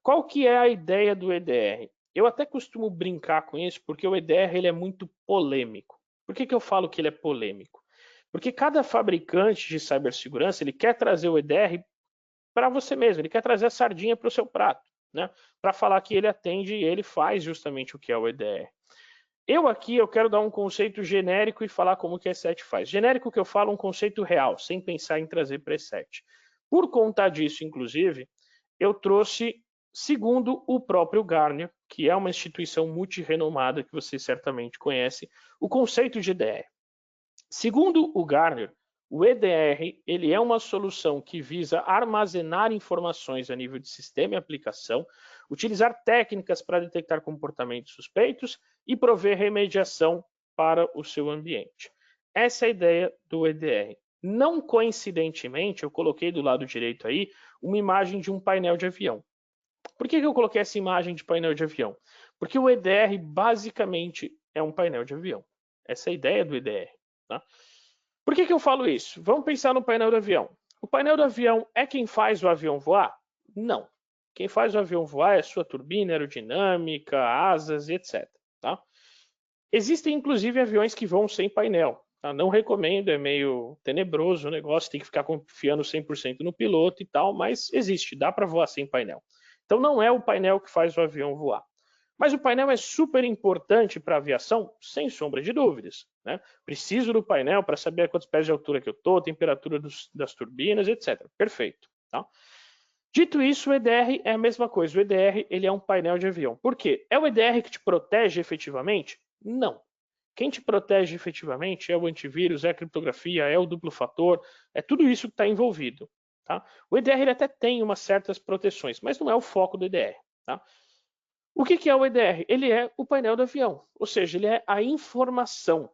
Qual que é a ideia do EDR? Eu até costumo brincar com isso, porque o EDR ele é muito polêmico. Por que eu falo que ele é polêmico? Porque cada fabricante de cibersegurança ele quer trazer o EDR para você mesmo, ele quer trazer a sardinha para o seu prato. Né, para falar que ele atende e ele faz justamente o que é o EDR. Eu quero dar um conceito genérico e falar como que a E7 faz. Genérico que eu falo um conceito real, sem pensar em trazer para a E7. Por conta disso, inclusive, eu trouxe, segundo o próprio Gartner, que é uma instituição multirenomada que você certamente conhece, o conceito de EDR. Segundo o Gartner, o EDR ele é uma solução que visa armazenar informações a nível de sistema e aplicação, utilizar técnicas para detectar comportamentos suspeitos e prover remediação para o seu ambiente. Essa é a ideia do EDR. Não coincidentemente, eu coloquei do lado direito aí uma imagem de um painel de avião. Por que eu coloquei essa imagem de painel de avião? Porque o EDR basicamente é um painel de avião. Essa é a ideia do EDR. Tá? Por que eu falo isso? Vamos pensar no painel do avião. O painel do avião é quem faz o avião voar? Não. Quem faz o avião voar é a sua turbina aerodinâmica, asas e etc. Tá? Existem inclusive aviões que voam sem painel. Tá? Não recomendo, é meio tenebroso o negócio, tem que ficar confiando 100% no piloto e tal, mas existe, dá para voar sem painel. Então não é o painel que faz o avião voar. Mas o painel é super importante para a aviação, sem sombra de dúvidas. Né? Preciso do painel para saber a quantos pés de altura que eu estou, temperatura das turbinas, etc. Perfeito. Tá? Dito isso, o EDR é a mesma coisa. O EDR ele é um painel de avião. Por quê? É o EDR que te protege efetivamente? Não. Quem te protege efetivamente é o antivírus, é a criptografia, é o duplo fator, é tudo isso que está envolvido. Tá? O EDR ele até tem umas certas proteções, mas não é o foco do EDR. Tá? O que é o EDR? Ele é o painel do avião, ou seja, ele é a informação.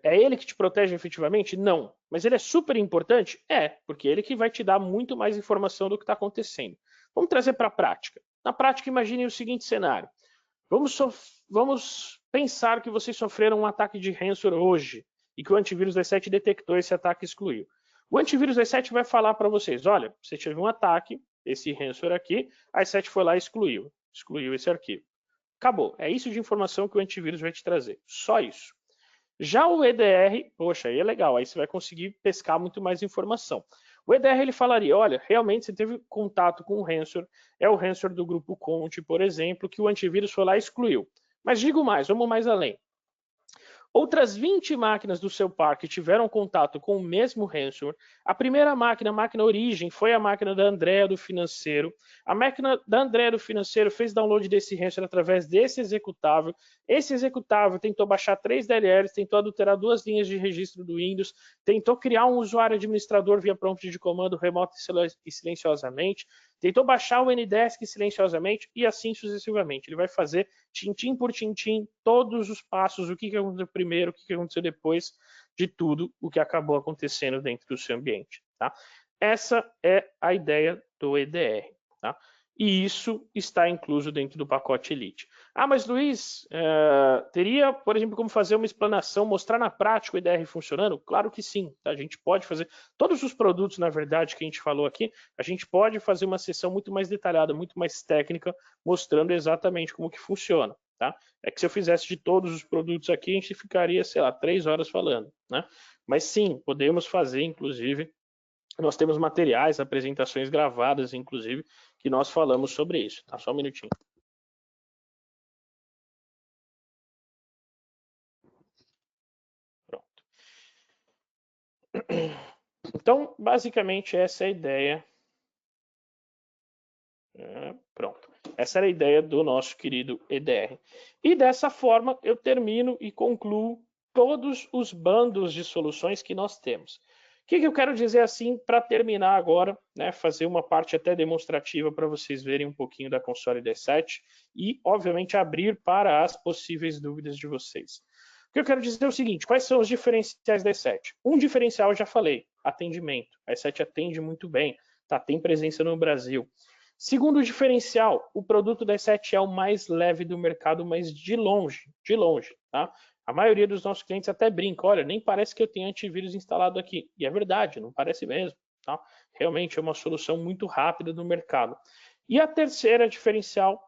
É ele que te protege efetivamente? Não. Mas ele é super importante? É, porque é ele que vai te dar muito mais informação do que está acontecendo. Vamos trazer para a prática. Na prática, imagine o seguinte cenário. Vamos pensar que vocês sofreram um ataque de ransomware hoje e que o antivírus D7 detectou esse ataque e excluiu. O antivírus D7 vai falar para vocês, olha, você teve um ataque, esse ransomware aqui, a E7 foi lá e excluiu esse arquivo. Acabou. É isso de informação que o antivírus vai te trazer. Só isso. Já o EDR, poxa, aí é legal, aí você vai conseguir pescar muito mais informação. O EDR ele falaria, olha, realmente você teve contato com o ransomware, é o ransomware do grupo Conte, por exemplo, que o antivírus foi lá e excluiu. Mas digo mais, vamos mais além. Outras 20 máquinas do seu parque tiveram contato com o mesmo ransomware. A primeira máquina, a máquina origem, foi a máquina da Andrea do financeiro. A máquina da Andrea do financeiro fez download desse ransomware através desse executável. Esse executável tentou baixar 3 DLLs, tentou adulterar 2 linhas de registro do Windows, tentou criar um usuário administrador via prompt de comando remoto e silenciosamente, tentou baixar o NDESC silenciosamente e assim sucessivamente. Ele vai fazer tintim por tintim todos os passos, o que aconteceu primeiro, o que aconteceu depois de tudo o que acabou acontecendo dentro do seu ambiente. Tá? Essa é a ideia do EDR. Tá? E isso está incluso dentro do pacote Elite. Ah, mas Luiz, teria, por exemplo, como fazer uma explanação, mostrar na prática o EDR funcionando? Claro que sim, tá? A gente pode fazer. Todos os produtos, na verdade, que a gente falou aqui, a gente pode fazer uma sessão muito mais detalhada, muito mais técnica, mostrando exatamente como que funciona. tá? É que se eu fizesse de todos os produtos aqui, a gente ficaria, sei lá, 3 horas falando, né? Mas sim, podemos fazer, inclusive, nós temos materiais, apresentações gravadas, inclusive, que nós falamos sobre isso, tá? Só um minutinho. Pronto. Então, basicamente, essa é a ideia. Pronto. Essa era a ideia do nosso querido EDR. E dessa forma, eu termino e concluo todos os bandos de soluções que nós temos. O que eu quero dizer assim para terminar agora, né, fazer uma parte até demonstrativa para vocês verem um pouquinho da console D7 e, obviamente, abrir para as possíveis dúvidas de vocês. O que eu quero dizer é o seguinte, quais são os diferenciais da E7? Um diferencial eu já falei, atendimento. A E7 atende muito bem, tá? Tem presença no Brasil. Segundo diferencial, o produto da E7 é o mais leve do mercado, mas de longe, tá? A maioria dos nossos clientes até brinca, olha, nem parece que eu tenho antivírus instalado aqui. E é verdade, não parece mesmo, tá? Realmente é uma solução muito rápida do mercado. E a terceira diferencial,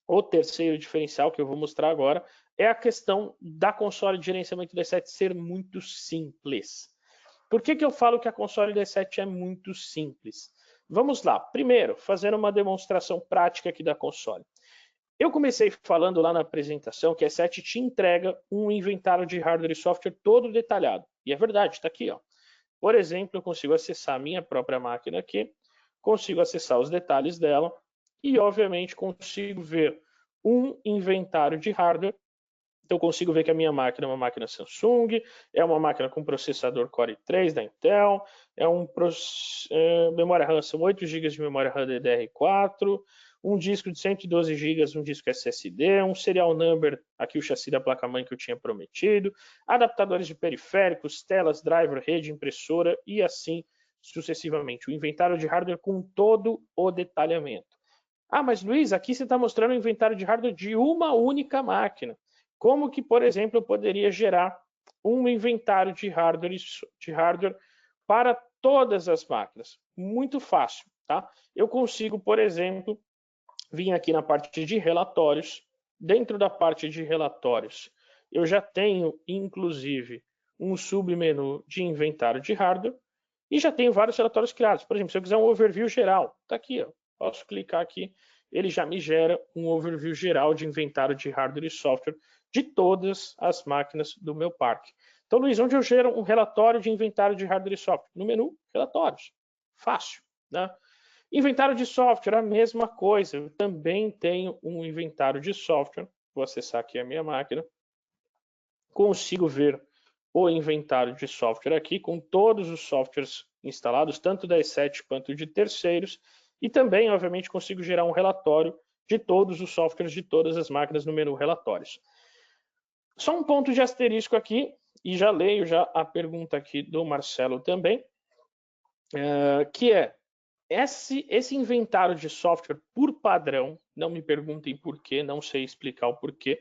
o terceiro diferencial que eu vou mostrar agora, é a questão da console de gerenciamento da E7 ser muito simples. Por que eu falo que a console da E7 é muito simples? Vamos lá. Primeiro, fazendo uma demonstração prática aqui da console. Eu comecei falando lá na apresentação que a E7 te entrega um inventário de hardware e software todo detalhado. E é verdade, está aqui, ó. Por exemplo, eu consigo acessar a minha própria máquina aqui, consigo acessar os detalhes dela e, obviamente, consigo ver um inventário de hardware. Então, eu consigo ver que a minha máquina é uma máquina Samsung, é uma máquina com processador Core i3 da Intel, é memória RAM, são 8 GB de memória RAM DDR4, um disco de 112 GB, um disco SSD, um serial number, aqui o chassi da placa-mãe que eu tinha prometido, adaptadores de periféricos, telas, driver, rede, impressora e assim sucessivamente. O inventário de hardware com todo o detalhamento. Ah, mas Luiz, aqui você está mostrando o inventário de hardware de uma única máquina. Como que, por exemplo, eu poderia gerar um inventário de hardware para todas as máquinas? Muito fácil, tá? Eu consigo, por exemplo, vir aqui na parte de relatórios. Dentro da parte de relatórios, eu já tenho, inclusive, um submenu de inventário de hardware e já tenho vários relatórios criados. Por exemplo, se eu quiser um overview geral, tá aqui, ó. Posso clicar aqui, ele já me gera um overview geral de inventário de hardware e software de todas as máquinas do meu parque. Então, Luiz, onde eu gero um relatório de inventário de hardware e software? No menu Relatórios. Fácil, né? Inventário de software, a mesma coisa. Eu também tenho um inventário de software. Vou acessar aqui a minha máquina. Consigo ver o inventário de software aqui com todos os softwares instalados, tanto da E7 quanto de terceiros. E também, obviamente, consigo gerar um relatório de todos os softwares de todas as máquinas no menu Relatórios. Só um ponto de asterisco aqui, e já leio já a pergunta aqui do Marcelo também, que é, esse inventário de software por padrão, não me perguntem por quê, não sei explicar o porquê,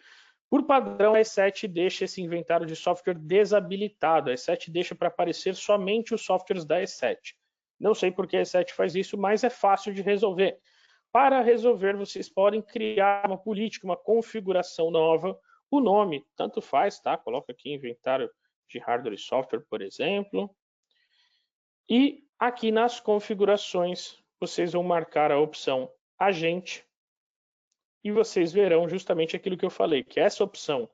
por padrão a E7 deixa esse inventário de software desabilitado, a E7 deixa para aparecer somente os softwares da E7. Não sei por que a E7 faz isso, mas é fácil de resolver. Para resolver, vocês podem criar uma política, uma configuração nova, o nome, tanto faz, tá? Coloca aqui inventário de hardware e software, por exemplo. E aqui nas configurações, vocês vão marcar a opção agente e vocês verão justamente aquilo que eu falei, que essa opção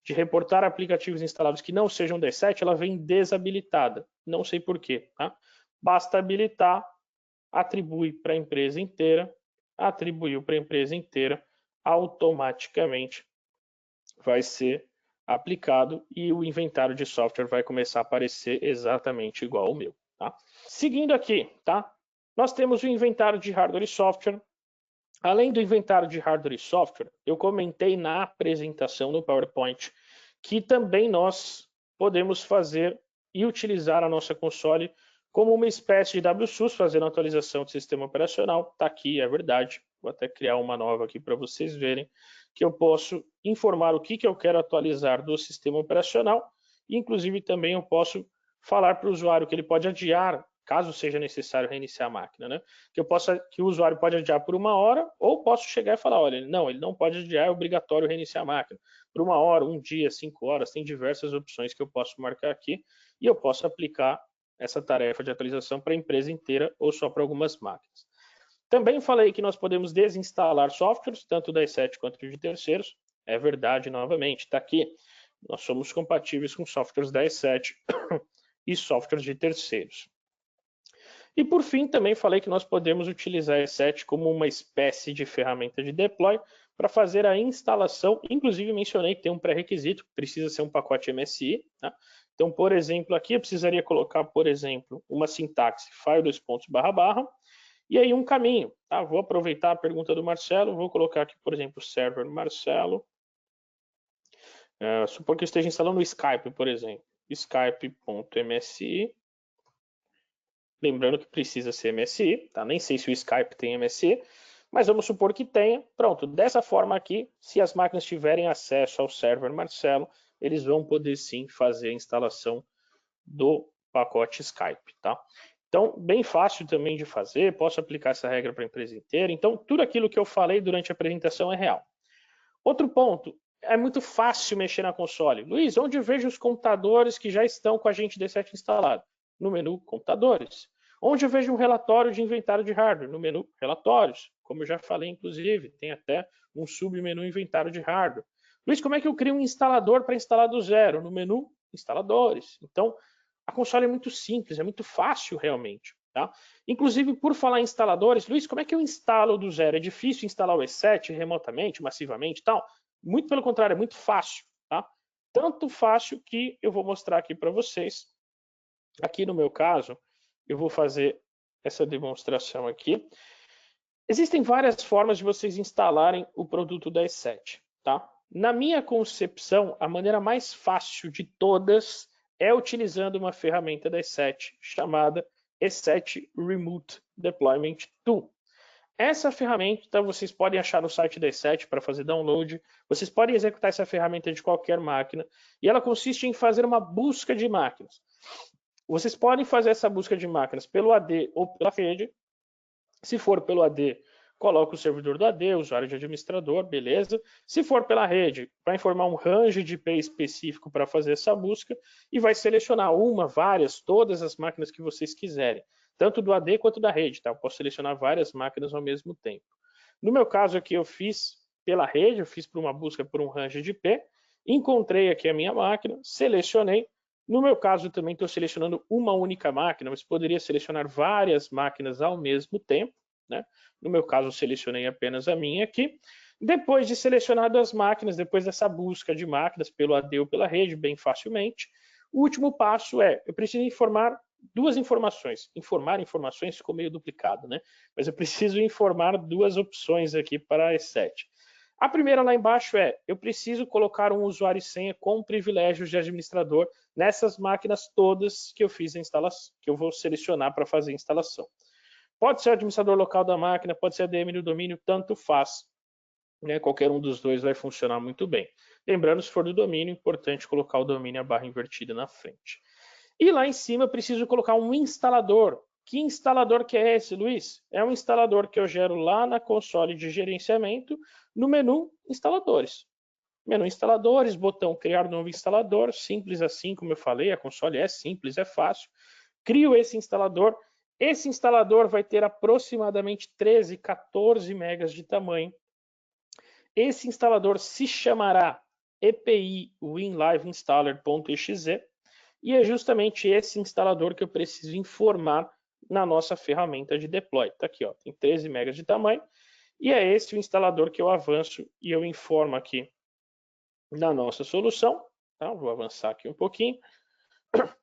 de reportar aplicativos instalados que não sejam da E7, ela vem desabilitada. Não sei por quê, tá? Basta habilitar, atribui para a empresa inteira, atribuiu para a empresa inteira, automaticamente vai ser aplicado e o inventário de software vai começar a aparecer exatamente igual ao meu. Tá? Seguindo aqui, tá? Nós temos o inventário de hardware e software. Além do inventário de hardware e software, eu comentei na apresentação no PowerPoint que também nós podemos fazer e utilizar a nossa console como uma espécie de WSUS, fazendo atualização do sistema operacional. Está aqui, é verdade. Vou até criar uma nova aqui para vocês verem que eu posso informar o que eu quero atualizar do sistema operacional. Inclusive, também eu posso falar para o usuário que ele pode adiar caso seja necessário reiniciar a máquina, né? Que o usuário pode adiar por 1 hora, ou posso chegar e falar, olha, não, ele não pode adiar, é obrigatório reiniciar a máquina. Por 1 hora, 1 dia, 5 horas, tem diversas opções que eu posso marcar aqui, e eu posso aplicar essa tarefa de atualização para a empresa inteira ou só para algumas máquinas. Também falei que nós podemos desinstalar softwares, tanto da E7 quanto de terceiros. É verdade, novamente, está aqui. Nós somos compatíveis com softwares da E7 e softwares de terceiros. E por fim, também falei que nós podemos utilizar a E7 como uma espécie de ferramenta de deploy para fazer a instalação. Inclusive mencionei que tem um pré-requisito, precisa ser um pacote MSI. Tá? Então, por exemplo, aqui eu precisaria colocar, por exemplo, uma sintaxe file // e aí um caminho. Tá? Vou aproveitar a pergunta do Marcelo, vou colocar aqui, por exemplo, server Marcelo. Supor que eu esteja instalando o Skype, por exemplo. Skype.msi. Lembrando que precisa ser MSI, tá? Nem sei se o Skype tem MSI, mas vamos supor que tenha. Pronto, dessa forma aqui, se as máquinas tiverem acesso ao server Marcelo, eles vão poder sim fazer a instalação do pacote Skype, tá? Então, bem fácil também de fazer, posso aplicar essa regra para a empresa inteira. Então, tudo aquilo que eu falei durante a apresentação é real. Outro ponto, é muito fácil mexer na console. Luiz, onde eu vejo os computadores que já estão com a Agente D7 instalado? No menu Computadores. Onde eu vejo um relatório de inventário de hardware? No menu Relatórios. Como eu já falei, inclusive, tem até um submenu Inventário de hardware. Luiz, como é que eu crio um instalador para instalar do zero? No menu Instaladores. Então, a console é muito simples, é muito fácil realmente. Tá? Inclusive, por falar em instaladores, Luiz, como é que eu instalo do zero? É difícil instalar o E7 remotamente, massivamente e tal? Muito pelo contrário, é muito fácil. Tá? Tanto fácil que eu vou mostrar aqui para vocês. Aqui no meu caso, eu vou fazer essa demonstração aqui. Existem várias formas de vocês instalarem o produto da E7. Tá? Na minha concepção, a maneira mais fácil de todas é utilizando uma ferramenta da E7 chamada E7 Remote Deployment Tool. Essa ferramenta vocês podem achar no site da E7 para fazer download. Vocês podem executar essa ferramenta de qualquer máquina e ela consiste em fazer uma busca de máquinas. Vocês podem fazer essa busca de máquinas pelo AD ou pela rede. Se for pelo AD, coloca o servidor do AD, usuário de administrador, beleza. Se for pela rede, vai informar um range de IP específico para fazer essa busca e vai selecionar uma, várias, todas as máquinas que vocês quiserem, tanto do AD quanto da rede, tá? Eu posso selecionar várias máquinas ao mesmo tempo. No meu caso aqui, eu fiz pela rede, eu fiz por uma busca por um range de IP, encontrei aqui a minha máquina, selecionei. No meu caso, também estou selecionando uma única máquina, mas poderia selecionar várias máquinas ao mesmo tempo. Né? No meu caso, eu selecionei apenas a minha aqui. Depois de selecionado as máquinas, depois dessa busca de máquinas pelo AD ou pela rede, bem facilmente, o último passo é, eu preciso informar duas informações. Informar informações ficou meio duplicado, né? Mas eu preciso informar duas opções aqui para a E7. A primeira lá embaixo é, eu preciso colocar um usuário e senha com privilégios de administrador nessas máquinas todas que eu fiz a instalação, que eu vou selecionar para fazer a instalação. Pode ser o administrador local da máquina, pode ser a ADM do domínio, tanto faz. Né? Qualquer um dos dois vai funcionar muito bem. Lembrando, se for do domínio, é importante colocar o domínio a barra invertida na frente. E lá em cima eu preciso colocar um instalador. Que instalador que é esse, Luiz? É um instalador que eu gero lá na console de gerenciamento, no menu Instaladores. Menu Instaladores, botão Criar novo instalador, simples assim, como eu falei, a console é simples, é fácil. Crio esse instalador. Esse instalador vai ter aproximadamente 13, 14 megas de tamanho. Esse instalador se chamará EPI WinLive Installer.exe e é justamente esse instalador que eu preciso informar na nossa ferramenta de deploy. Está aqui, ó, tem 13 megas de tamanho e é esse o instalador que eu avanço e eu informo aqui na nossa solução. Tá? Vou avançar aqui um pouquinho.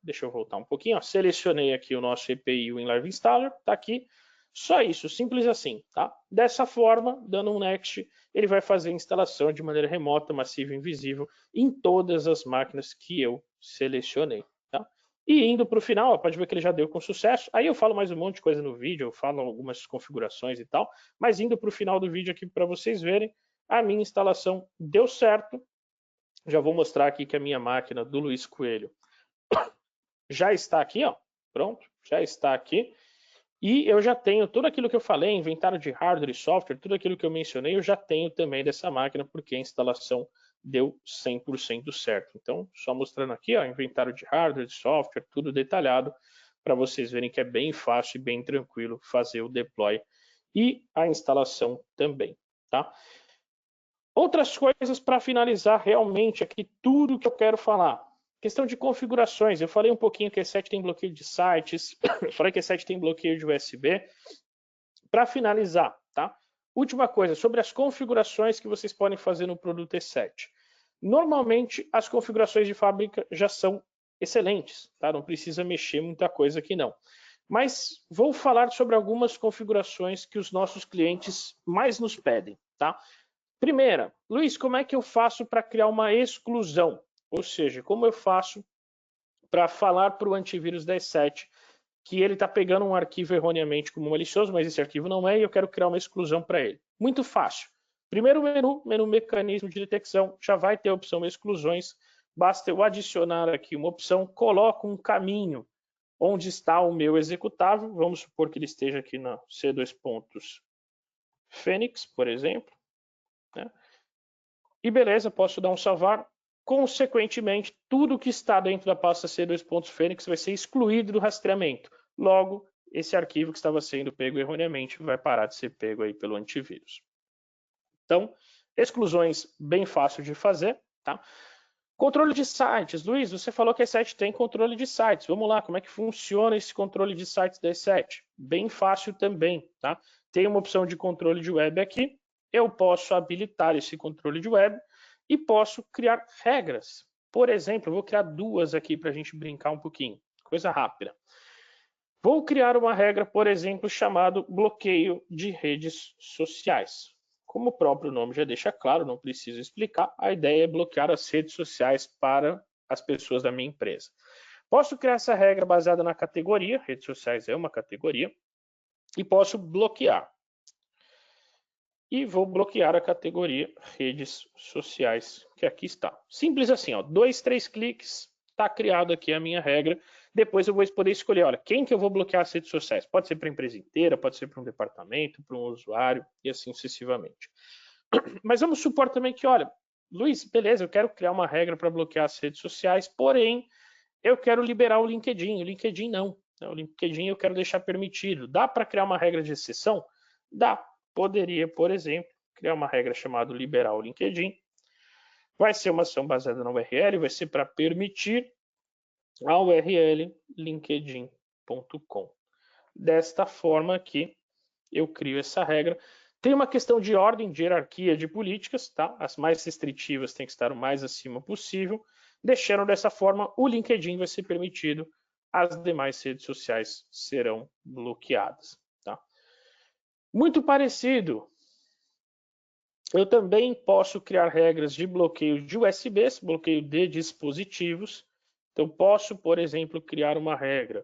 Deixa eu voltar um pouquinho. Ó. Selecionei aqui o nosso EPI WinLive Installer. Está aqui. Só isso, simples assim. Tá? Dessa forma, dando um next, ele vai fazer a instalação de maneira remota, massiva e invisível em todas as máquinas que eu selecionei. Tá? E indo para o final, ó, pode ver que ele já deu com sucesso. Aí eu falo mais um monte de coisa no vídeo, eu falo algumas configurações e tal. Mas indo para o final do vídeo aqui para vocês verem, a minha instalação deu certo. Já vou mostrar aqui que a minha máquina do Luiz Coelho já está aqui, ó. Pronto, já está aqui. E eu já tenho tudo aquilo que eu falei, inventário de hardware e software, tudo aquilo que eu mencionei, eu já tenho também dessa máquina, porque a instalação deu 100% certo. Então, só mostrando aqui, ó, inventário de hardware, de software, tudo detalhado, para vocês verem que é bem fácil e bem tranquilo fazer o deploy e a instalação também, tá? Outras coisas para finalizar realmente aqui tudo que eu quero falar. Questão de configurações. Eu falei um pouquinho que a E7 tem bloqueio de sites, eu falei que a E7 tem bloqueio de USB. Para finalizar, tá? Última coisa, sobre as configurações que vocês podem fazer no produto E7. Normalmente, as configurações de fábrica já são excelentes, tá? Não precisa mexer muita coisa aqui não. Mas vou falar sobre algumas configurações que os nossos clientes mais nos pedem, tá? Primeira, Luiz, como é que eu faço para criar uma exclusão? Ou seja, como eu faço para falar para o antivírus da E7 que ele está pegando um arquivo erroneamente como malicioso, mas esse arquivo não é, e eu quero criar uma exclusão para ele. Muito fácil. Primeiro menu mecanismo de detecção, já vai ter a opção exclusões, basta eu adicionar aqui uma opção, coloco um caminho onde está o meu executável, vamos supor que ele esteja aqui na C2.Phoenix, por exemplo, né? E beleza, posso dar um salvar. Consequentemente, tudo que está dentro da pasta C2.Phoenix vai ser excluído do rastreamento. Logo, esse arquivo que estava sendo pego erroneamente vai parar de ser pego aí pelo antivírus. Então, exclusões bem fácil de fazer, tá? Controle de sites. Luiz, você falou que a E7 tem controle de sites. Vamos lá, como é que funciona esse controle de sites da E7? Bem fácil também, tá? Tem uma opção de controle de web aqui. Eu posso habilitar esse controle de web e posso criar regras. Por exemplo, eu vou criar duas aqui para a gente brincar um pouquinho. Coisa rápida. Vou criar uma regra, por exemplo, chamado bloqueio de redes sociais. Como o próprio nome já deixa claro, não preciso explicar, a ideia é bloquear as redes sociais para as pessoas da minha empresa. Posso criar essa regra baseada na categoria, redes sociais é uma categoria, e posso bloquear. E vou bloquear a categoria redes sociais, que aqui está. Simples assim, ó, 2, 3 cliques, está criado aqui a minha regra. Depois eu vou poder escolher, olha, quem que eu vou bloquear as redes sociais? Pode ser para a empresa inteira, pode ser para um departamento, para um usuário e assim sucessivamente. Mas vamos supor também que, olha, Luiz, beleza, eu quero criar uma regra para bloquear as redes sociais, porém, eu quero liberar o LinkedIn. O LinkedIn não. O LinkedIn eu quero deixar permitido. Dá para criar uma regra de exceção? Dá. Poderia, por exemplo, criar uma regra chamada liberar o LinkedIn. Vai ser uma ação baseada na URL, vai ser para permitir a URL linkedin.com. Desta forma aqui, eu crio essa regra. Tem uma questão de ordem, de hierarquia de políticas, tá? As mais restritivas têm que estar o mais acima possível. Deixando dessa forma, o LinkedIn vai ser permitido, as demais redes sociais serão bloqueadas, tá? Muito parecido, eu também posso criar regras de bloqueio de USBs, bloqueio de dispositivos. Então, posso, por exemplo, criar uma regra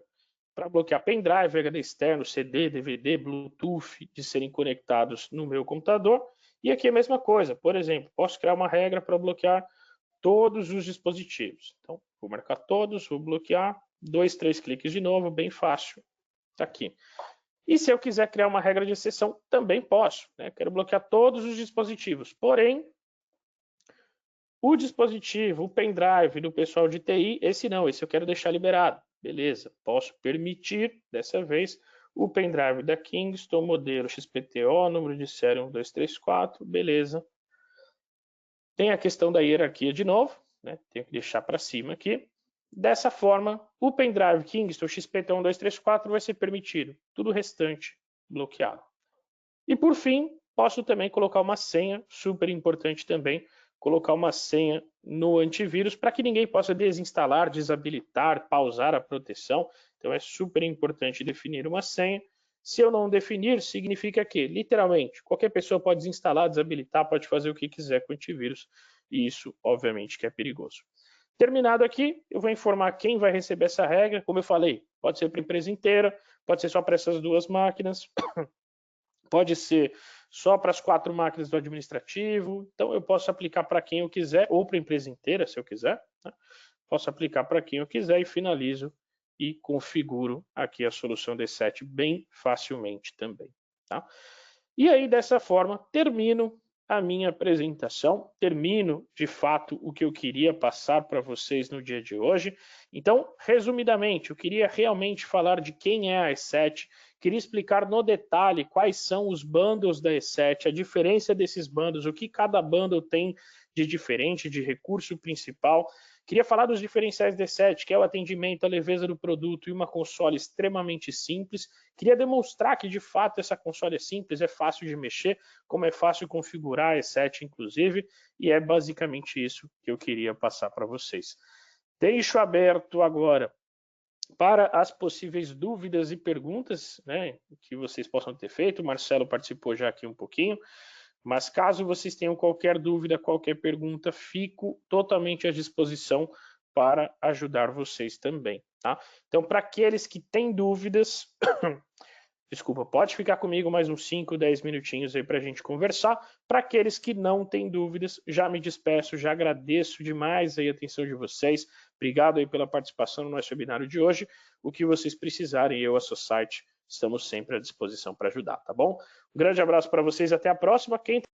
para bloquear pendrive, HD externo, CD, DVD, Bluetooth, de serem conectados no meu computador. E aqui é a mesma coisa. Por exemplo, posso criar uma regra para bloquear todos os dispositivos. Então, vou marcar todos, vou bloquear, 2, 3 cliques de novo, bem fácil. Está aqui. E se eu quiser criar uma regra de exceção, também posso, né? Quero bloquear todos os dispositivos. Porém, o dispositivo, o pendrive do pessoal de TI, esse não, esse eu quero deixar liberado. Beleza, posso permitir, dessa vez, o pendrive da Kingston, modelo XPTO, número de série 1234, beleza. Tem a questão da hierarquia de novo, né? Tenho que deixar para cima aqui. Dessa forma, o pendrive Kingston XPTO1234 vai ser permitido, tudo o restante bloqueado. E por fim, posso também colocar uma senha, super importante também, colocar uma senha no antivírus para que ninguém possa desinstalar, desabilitar, pausar a proteção. Então é super importante definir uma senha. Se eu não definir, significa que, literalmente, qualquer pessoa pode desinstalar, desabilitar, pode fazer o que quiser com o antivírus, e isso, obviamente, que é perigoso. Terminado aqui, eu vou informar quem vai receber essa regra. Como eu falei, pode ser para a empresa inteira, pode ser só para essas duas máquinas, pode ser só para as 4 máquinas do administrativo. Então, eu posso aplicar para quem eu quiser, ou para a empresa inteira, se eu quiser, né? Posso aplicar para quem eu quiser e finalizo e configuro aqui a solução D7 bem facilmente também. Tá? E aí, dessa forma, termino a minha apresentação, termino de fato o que eu queria passar para vocês no dia de hoje. Então, resumidamente, eu queria realmente falar de quem é a E7, queria explicar no detalhe quais são os bundles da E7, a diferença desses bundles, o que cada bundle tem de diferente, de recurso principal. Queria falar dos diferenciais D7, que é o atendimento, a leveza do produto e uma console extremamente simples. Queria demonstrar que, de fato, essa console é simples, é fácil de mexer, como é fácil configurar a E7, inclusive, e é basicamente isso que eu queria passar para vocês. Deixo aberto agora para as possíveis dúvidas e perguntas, né, que vocês possam ter feito. O Marcelo participou já aqui um pouquinho. Mas caso vocês tenham qualquer dúvida, qualquer pergunta, fico totalmente à disposição para ajudar vocês também, tá? Então, para aqueles que têm dúvidas, desculpa, pode ficar comigo mais uns 5, 10 minutinhos aí para a gente conversar. Para aqueles que não têm dúvidas, já me despeço, já agradeço demais aí a atenção de vocês. Obrigado aí pela participação no nosso webinário de hoje. O que vocês precisarem, eu, a Society, estamos sempre à disposição para ajudar, tá bom? Um grande abraço para vocês, até a próxima. Quem